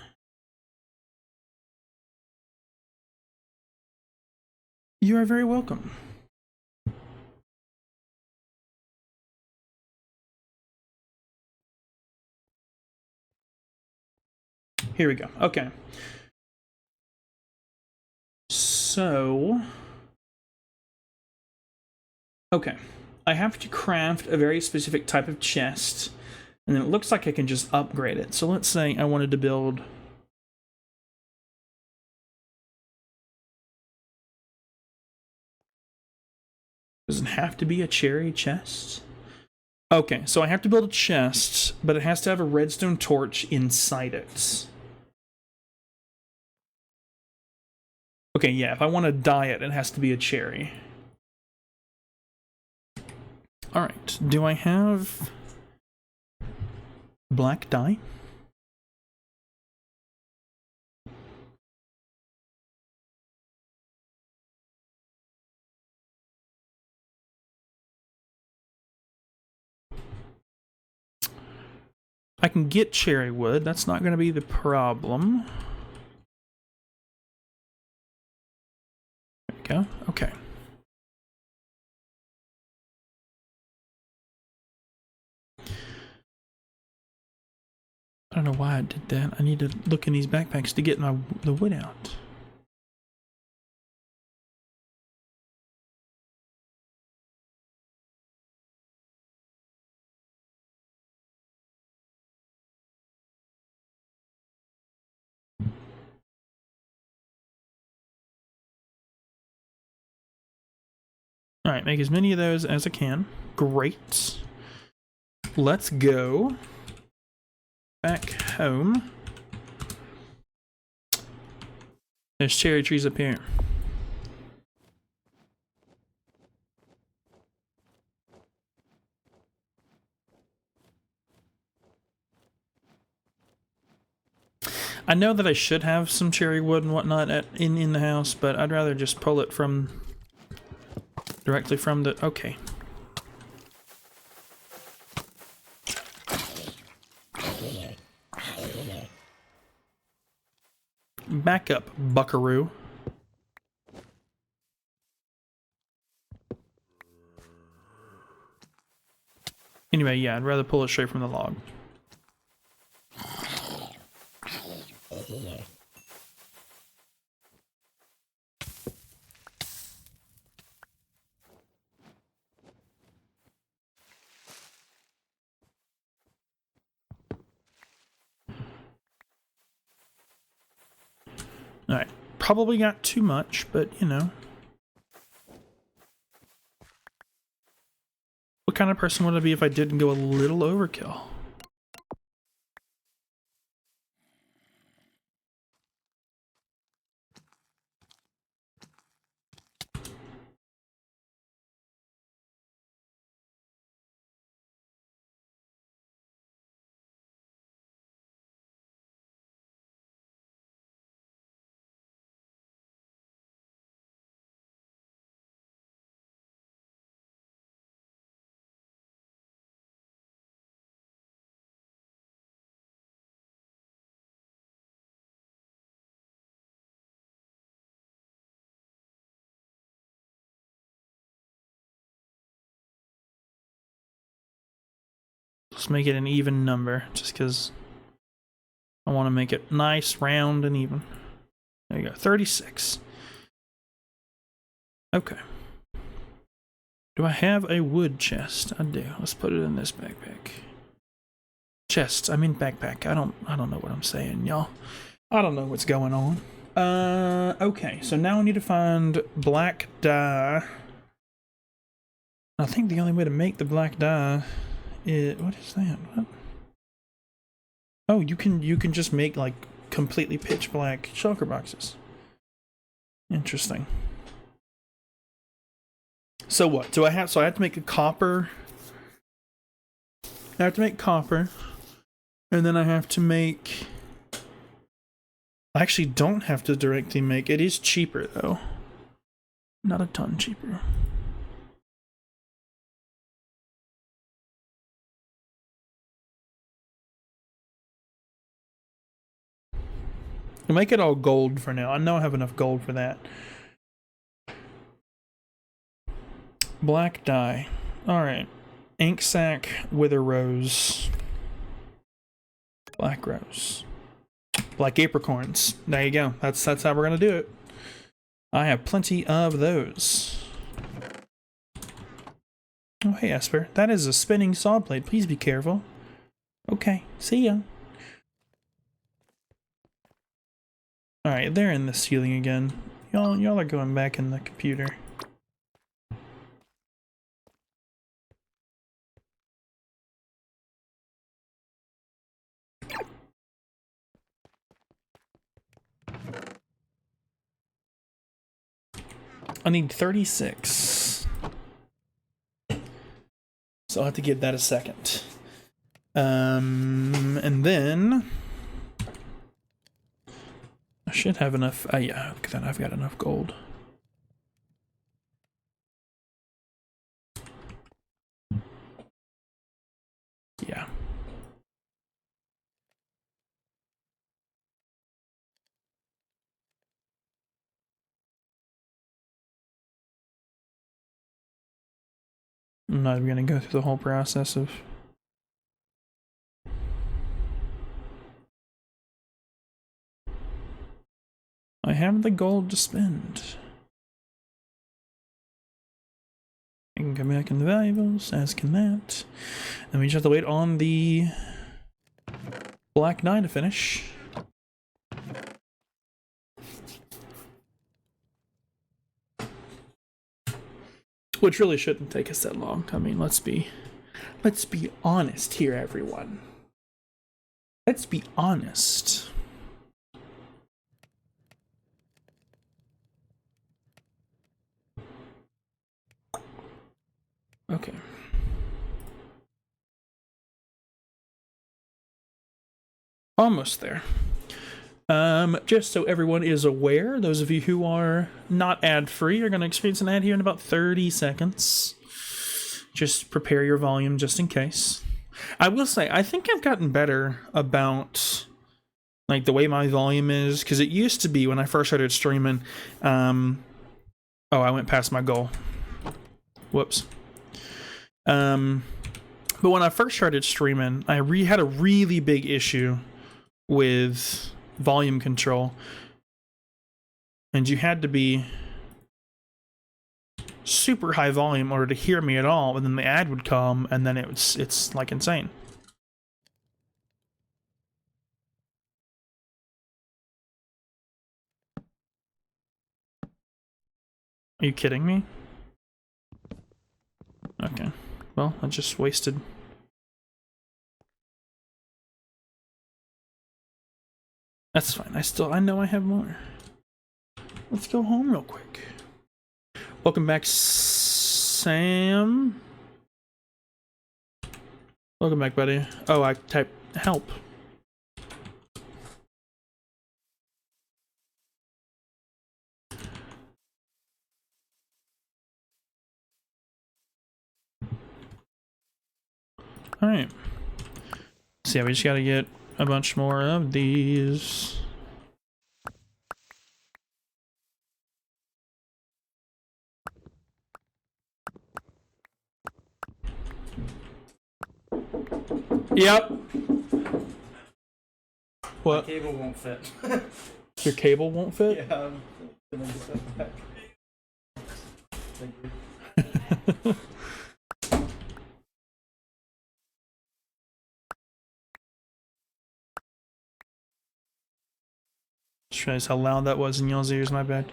You are very welcome. Here we go. Okay. So, okay, I have to craft a very specific type of chest, and then it looks like I can just upgrade it. So let's say I wanted to build... Does it have to be a cherry chest? Okay, so I have to build a chest, but it has to have a redstone torch inside it. Okay, yeah, if I want to dye it, it has to be a cherry. Alright, do I have black dye? I can get cherry wood, that's not going to be the problem. go. Okay. I don't know why I did that. I need to look in these backpacks to get the wood out. Alright, make as many of those as I can. Great. Let's go back home. There's cherry trees up here. I know that I should have some cherry wood and whatnot in the house, but I'd rather just pull it from directly from the... Okay. Back up, buckaroo. Anyway, yeah, I'd rather pull it straight from the log. Alright, probably got too much, but you know. What kind of person would I be if I didn't go a little overkill? Let's make it an even number, just because I want to make it nice, round, and even. There you go, 36. Okay. Do I have a wood chest? I do. Let's put it in this backpack. Chests. I mean backpack. I don't know what I'm saying, y'all. I don't know what's going on. Okay. So now we need to find black dye. I think the only way to make the black dye is... What is that? What? Oh, you can just make like completely pitch black shulker boxes. Interesting. So what? Do I have... So I have to make a copper... I have to make copper. And then I have to make... I actually don't have to directly make... It is cheaper, though. Not a ton cheaper. I'll make it all gold for now. I know I have enough gold for that. Black dye. Alright. Ink sac, wither rose. Black rose. Black apricorns. There you go. That's how we're gonna do it. I have plenty of those. Oh, hey, Esper. That is a spinning saw blade. Please be careful. Okay. See ya. Alright, they're in the ceiling again. Y'all are going back in the computer. I need 36. So I'll have to give that a second. And then I should have enough. Yeah, look at that. I've got enough gold. Yeah. I'm not even going to go through the whole process of... I have the gold to spend. I can come back in the valuables, as can that. And we just have to wait on the Black Knight to finish. Which really shouldn't take us that long. I mean, let's be honest here, everyone. Let's be honest. Okay. Almost there. Just so everyone is aware, those of you who are not ad-free are going to experience an ad here in about 30 seconds. Just prepare your volume just in case. I will say, I think I've gotten better about like the way my volume is, because it used to be when I first started streaming, oh, I went past my goal. Whoops. But when I first started streaming, I had a really big issue with volume control, and you had to be super high volume in order to hear me at all, and then the ad would come, and then it's like insane. Are you kidding me? Okay, well, I just wasted. That's fine. I know I have more. Let's go home real quick. Welcome back, Sam. Welcome back, buddy. Oh, I typed help. Alright. So yeah, we just gotta get a bunch more of these. Yep. What? My cable won't fit. Your cable won't fit? Yeah, I'm gonna get that back. Thank you. Just realized how loud that was in y'all's ears, my bad.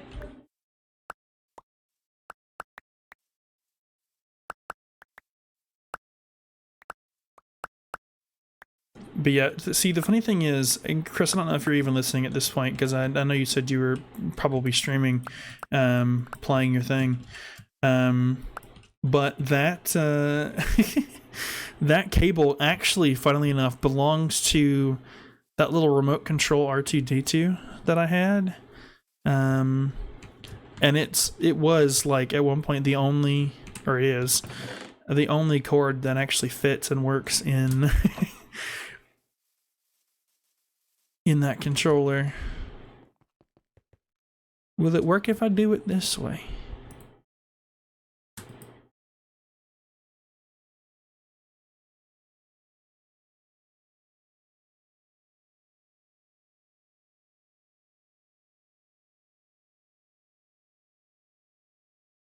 But yeah, see, the funny thing is, and Chris, I don't know if you're even listening at this point, because I know you said you were probably streaming, playing your thing. But that, that cable actually, funnily enough, belongs to that little remote control R2D2 that I had. And it was like at one point the only, or is, the only cord that actually fits and works in in that controller. Will it work if I do it this way?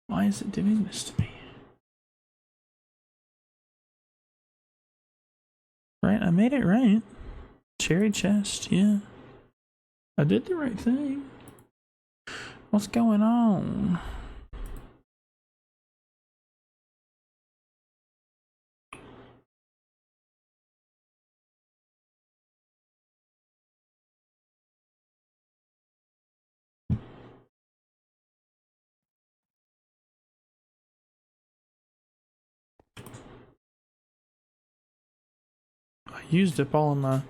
Why is it doing this to me? Right, I made it right. Cherry chest, yeah. I did the right thing. What's going on? I used up all of my...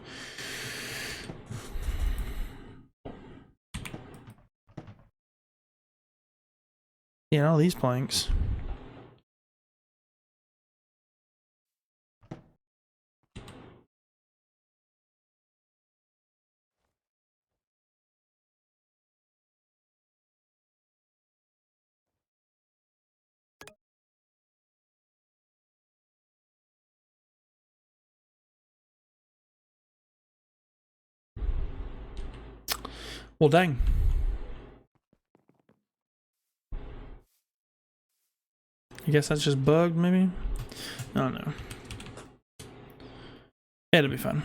Yeah, all these planks. Well, dang. I guess that's just bugged, maybe? I don't know. It'll be fun.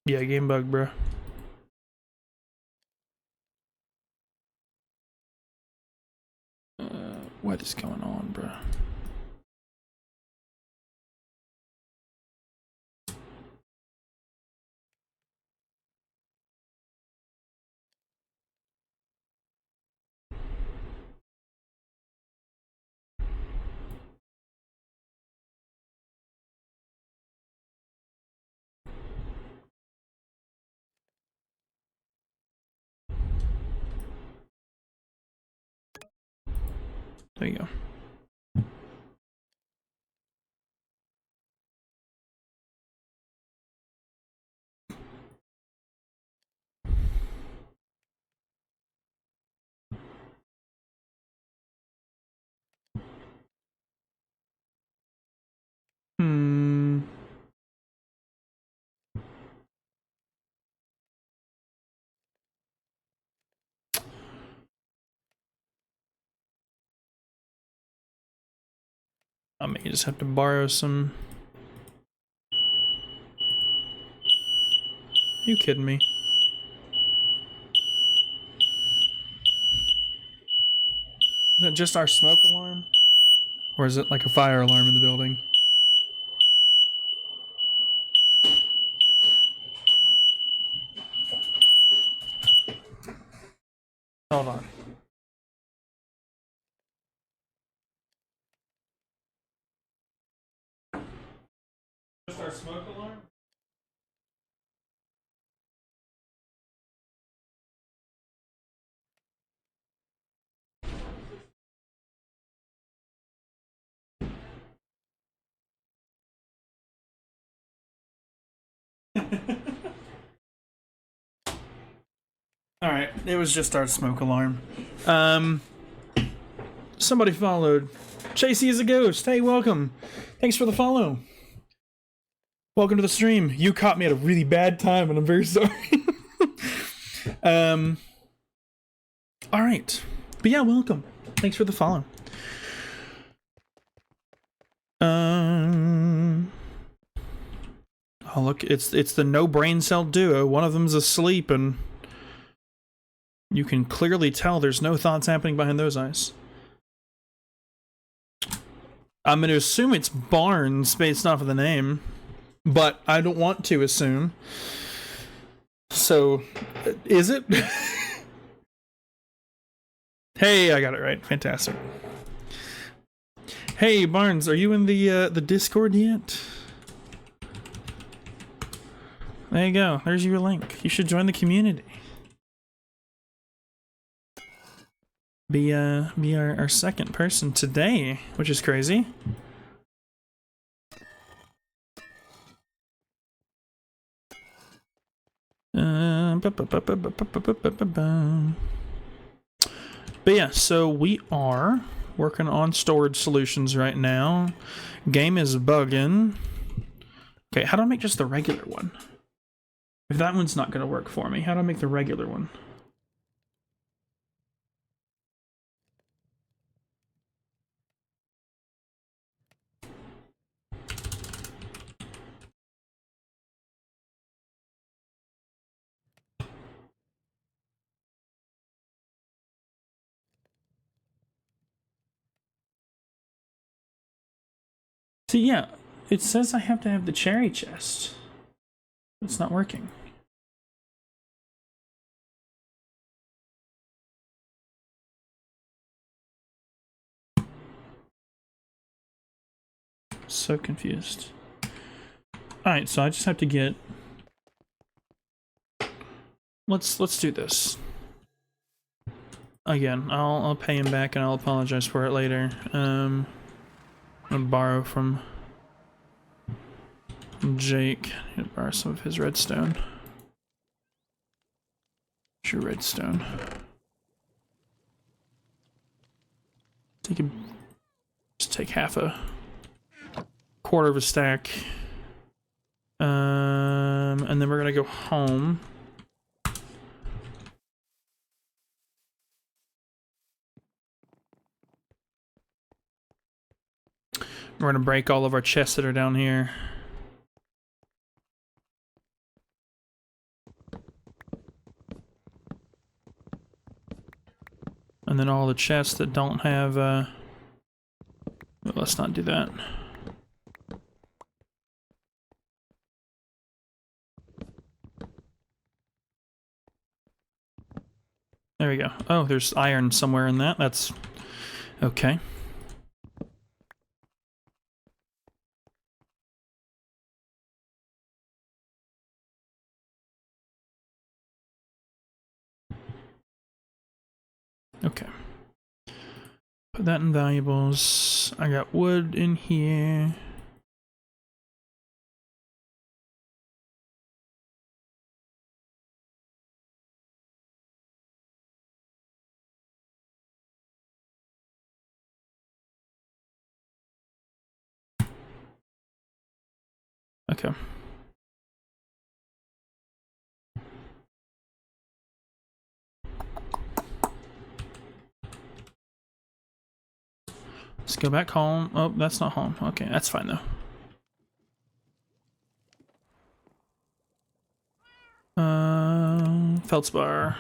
Yeah, game bug, bro. What is going on, bro? There you go. Hmm. I may just have to borrow some. Are you kidding me? Is that just our smoke alarm? Or is it like a fire alarm in the building? Hold on. Just our smoke alarm? Alright, it was just our smoke alarm. Somebody followed. Chasey is a ghost. Hey, welcome. Thanks for the follow. Welcome to the stream. You caught me at a really bad time, and I'm very sorry. Alright. But yeah, welcome. Thanks for the follow. Oh look, it's the no brain cell duo. One of them's asleep, and you can clearly tell there's no thoughts happening behind those eyes. I'm going to assume it's Barnes based off of the name, but I don't want to assume. So, is it? Hey, I got it right. Fantastic. Hey, Barnes, are you in the Discord yet? There you go. There's your link. You should join the community. Be our second person today, which is crazy. But yeah, so we are working on storage solutions right now. Game is bugging. Okay, how do I make just the regular one? If that one's not going to work for me, how do I make the regular one? See, yeah, it says I have to have the cherry chest. It's not working. So confused. Alright, so I just have to get... Let's do this. Again, I'll pay him back and I'll apologize for it later. I'll borrow from Jake. I'll borrow some of his redstone. Where's your redstone? Take a Just take half a quarter of a stack. And then we're gonna go home. We're gonna break all of our chests that are down here. And then all the chests that don't have, well, let's not do that. There we go. Oh, there's iron somewhere in that. That's okay. Okay. Put that in valuables. I got wood in here. Okay. Let's go back home. Oh, that's not home. Okay, that's fine though. Feldspar.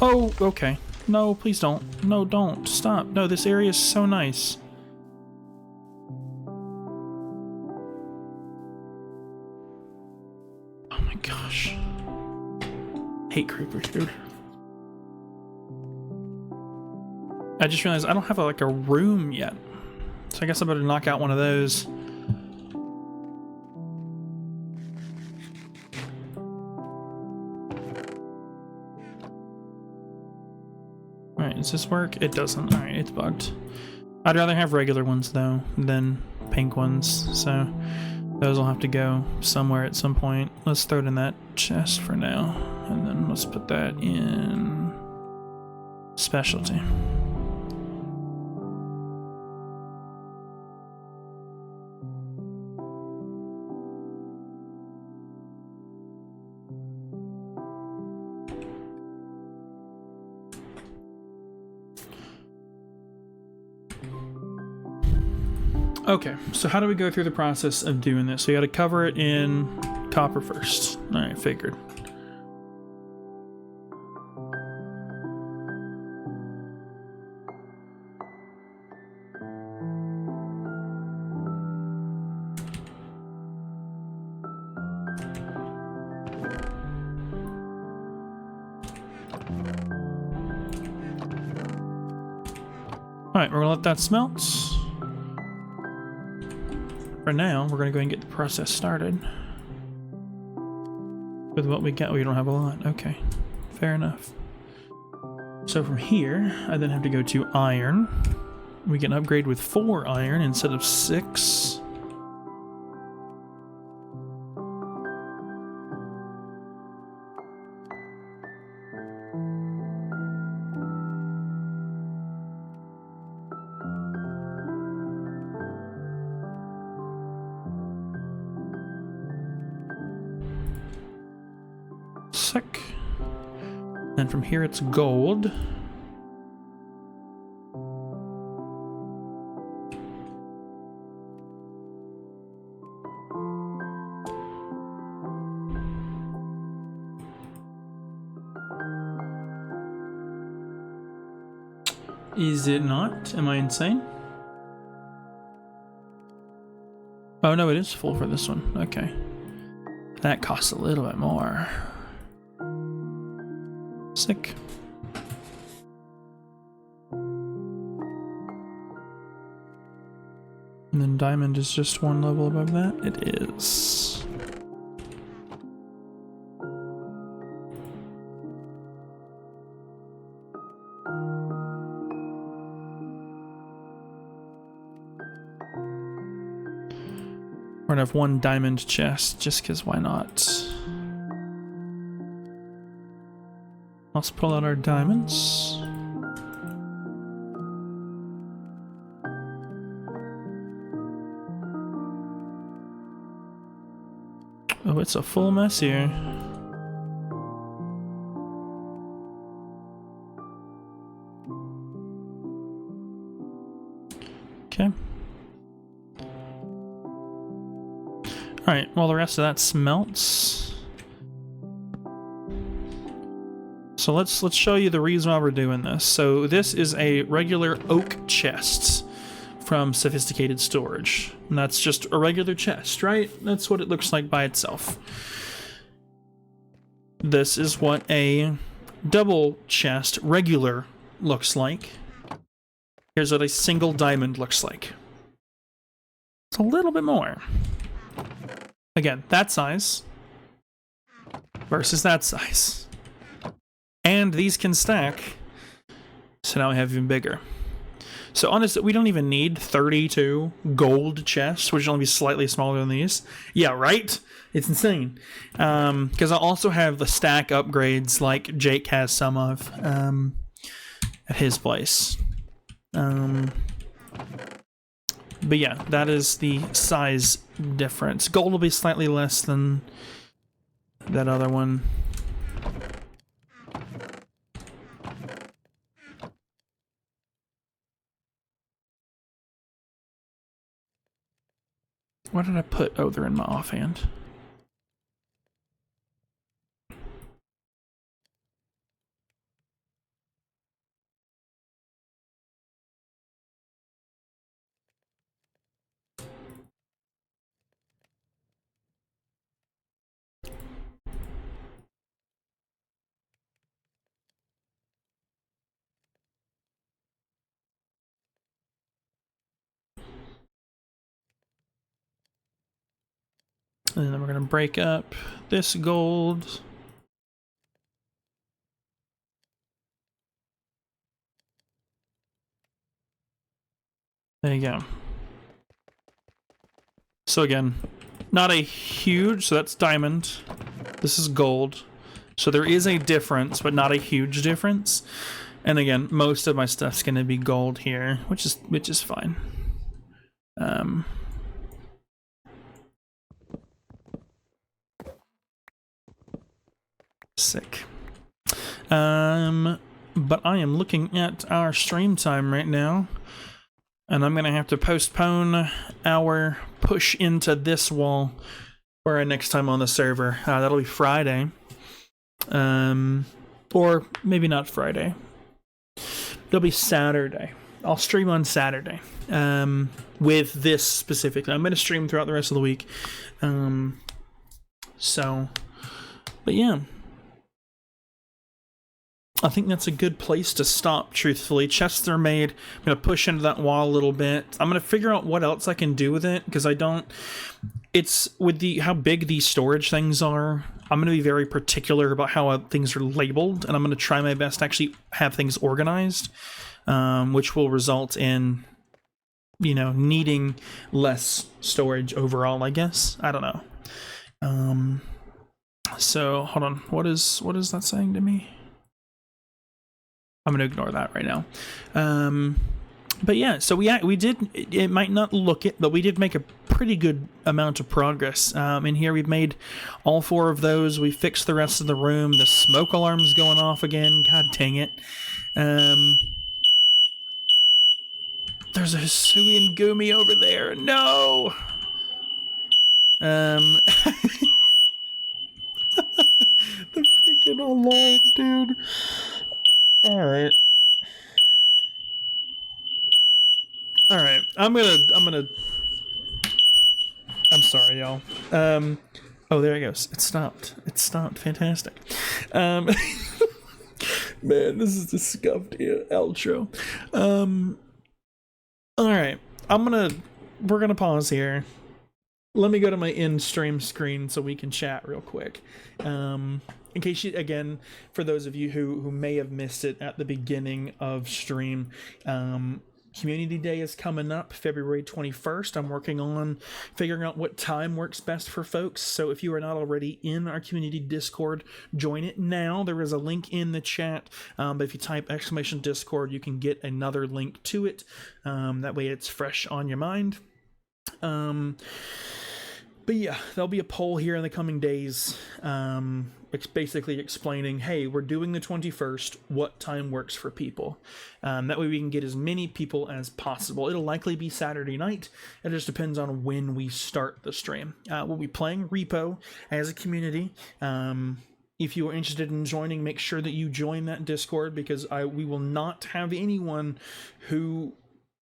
Oh, okay. No, please don't. No, don't. Stop. No, this area is so nice. Oh my gosh. Hate creepers, dude. I just realized I don't have like a room yet. So I guess I better knock out one of those. Alright, does this work? It doesn't. Alright, it's bugged. I'd rather have regular ones though than pink ones, so those will have to go somewhere at some point. Let's throw it in that chest for now, and then let's put that in specialty. Okay, so how do we go through the process of doing this? So you gotta cover it in copper first. Alright, figured. Alright, we're gonna let that smelt. For now, we're gonna go and get the process started. With what we got, we don't have a lot. Okay, fair enough. So from here, I then have to go to iron. We can upgrade with 4 iron instead of 6. Sick. And from here it's gold. Is it not? Am I insane? Oh no, it is full for this one. Okay. That costs a little bit more. Sick. And then diamond is just one level above that? It is. We're We're gonna have one diamond chest, just because why not? Let's pull out our diamonds. Oh, it's a full mess here. Okay. Alright, well the rest of that smelts. So let's show you the reason why we're doing this. So this is a regular oak chest from Sophisticated Storage. And that's just a regular chest, right? That's what it looks like by itself. This is what a double chest regular looks like. Here's what a single diamond looks like. It's a little bit more. Again, that size versus that size. And these can stack. So now we have even bigger. So honestly, we don't even need 32 gold chests, which will only be slightly smaller than these. Yeah, right? It's insane. Because I also have the stack upgrades like Jake has some of at his place. But yeah, that is the size difference. Gold will be slightly less than that other one. What did I put? Oh, they're in my offhand. And then we're going to break up this gold. There you go. So again, not a huge, so that's diamond. This is gold. So there is a difference, but not a huge difference. And again, most of my stuff's going to be gold here, which is fine. Sick. But I am looking at our stream time right now, and I'm gonna have to postpone our push into this wall for our next time on the server. That'll be Friday. Or maybe not Friday. It'll be Saturday. I'll stream on Saturday. With this specifically. I'm gonna stream throughout the rest of the week. But yeah. I think that's a good place to stop, truthfully. Chests are made. I'm going to push into that wall a little bit. I'm going to figure out what else I can do with it, because I don't... It's with how big these storage things are, I'm going to be very particular about how things are labeled, and I'm going to try my best to actually have things organized, which will result in, you know, needing less storage overall, I guess. I don't know. So, hold on. What is that saying to me? I'm going to ignore that right now. But yeah, so we did, it might not look it, but we did make a pretty good amount of progress. In here we've made all 4 of those. We fixed the rest of the room. The smoke alarm's going off again. God dang it. There's a Hisuian Gumi over there. No! The freaking alarm, dude. Alright. Alright, I'm sorry, y'all. Oh, there it goes. It stopped. It stopped. Fantastic. Man, this is the scuffed outro. Alright, we're gonna pause here. Let me go to my in-stream screen so we can chat real quick. In case you, again, for those of you who may have missed it at the beginning of stream, Community Day is coming up February 21st. I'm working on figuring out what time works best for folks. So if you are not already in our community Discord, join it now. There is a link in the chat. But if you type !Discord, you can get another link to it. That way it's fresh on your mind. But yeah, there'll be a poll here in the coming days. It's basically explaining, hey, we're doing the 21st. What time works for people? That way we can get as many people as possible. It'll likely be Saturday night. It just depends on when we start the stream. We'll be playing Repo as a community. If you are interested in joining, make sure that you join that Discord, because we will not have anyone who...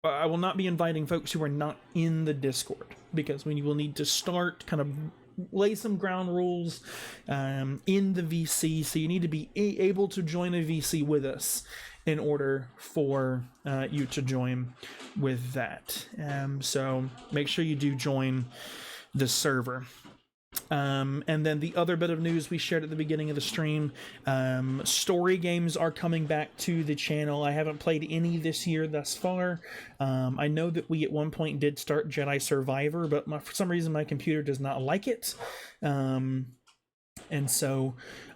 I will not be inviting folks who are not in the Discord, because we will need to start kind of lay some ground rules in the VC. So you need to be able to join a VC with us in order for you to join with that. So make sure you do join the server. And then the other bit of news we shared at the beginning of the stream, story games are coming back to the channel. I haven't played any this year thus far. I know that we at one point did start Jedi Survivor, but for some reason my computer does not like it. And so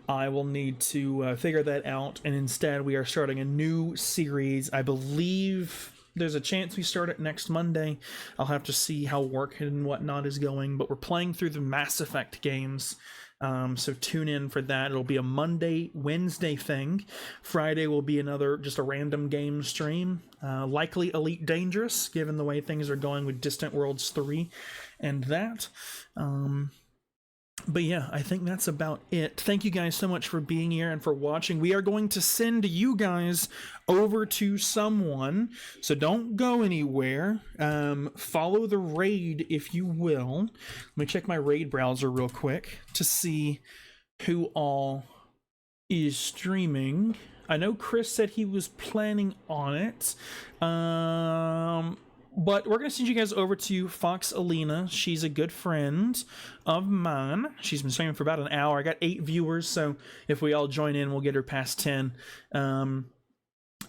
I will need to figure that out, and instead we are starting a new series. I believe there's a chance we start it next Monday. I'll have to see how work and whatnot is going, but we're playing through the Mass Effect games. So tune in for that. It'll be a Monday, Wednesday thing. Friday will be just a random game stream. Likely Elite Dangerous, given the way things are going with Distant Worlds 3 and that. But yeah, I think that's about it. Thank you guys so much for being here and for watching. We are going to send you guys over to someone, so don't go anywhere. Follow the raid if you will. Let me check my raid browser real quick to see who all is streaming. I know Chris said he was planning on it. But we're going to send you guys over to Fox Alina. She's a good friend of mine. She's been streaming for about an hour. I got 8 viewers, so if we all join in, we'll get her past 10.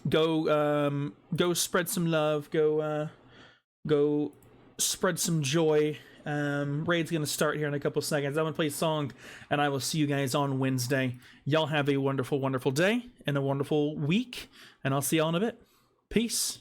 Go spread some love. Go spread some joy. Raid's going to start here in a couple seconds. I'm going to play a song, and I will see you guys on Wednesday. Y'all have a wonderful, wonderful day and a wonderful week, and I'll see y'all in a bit. Peace.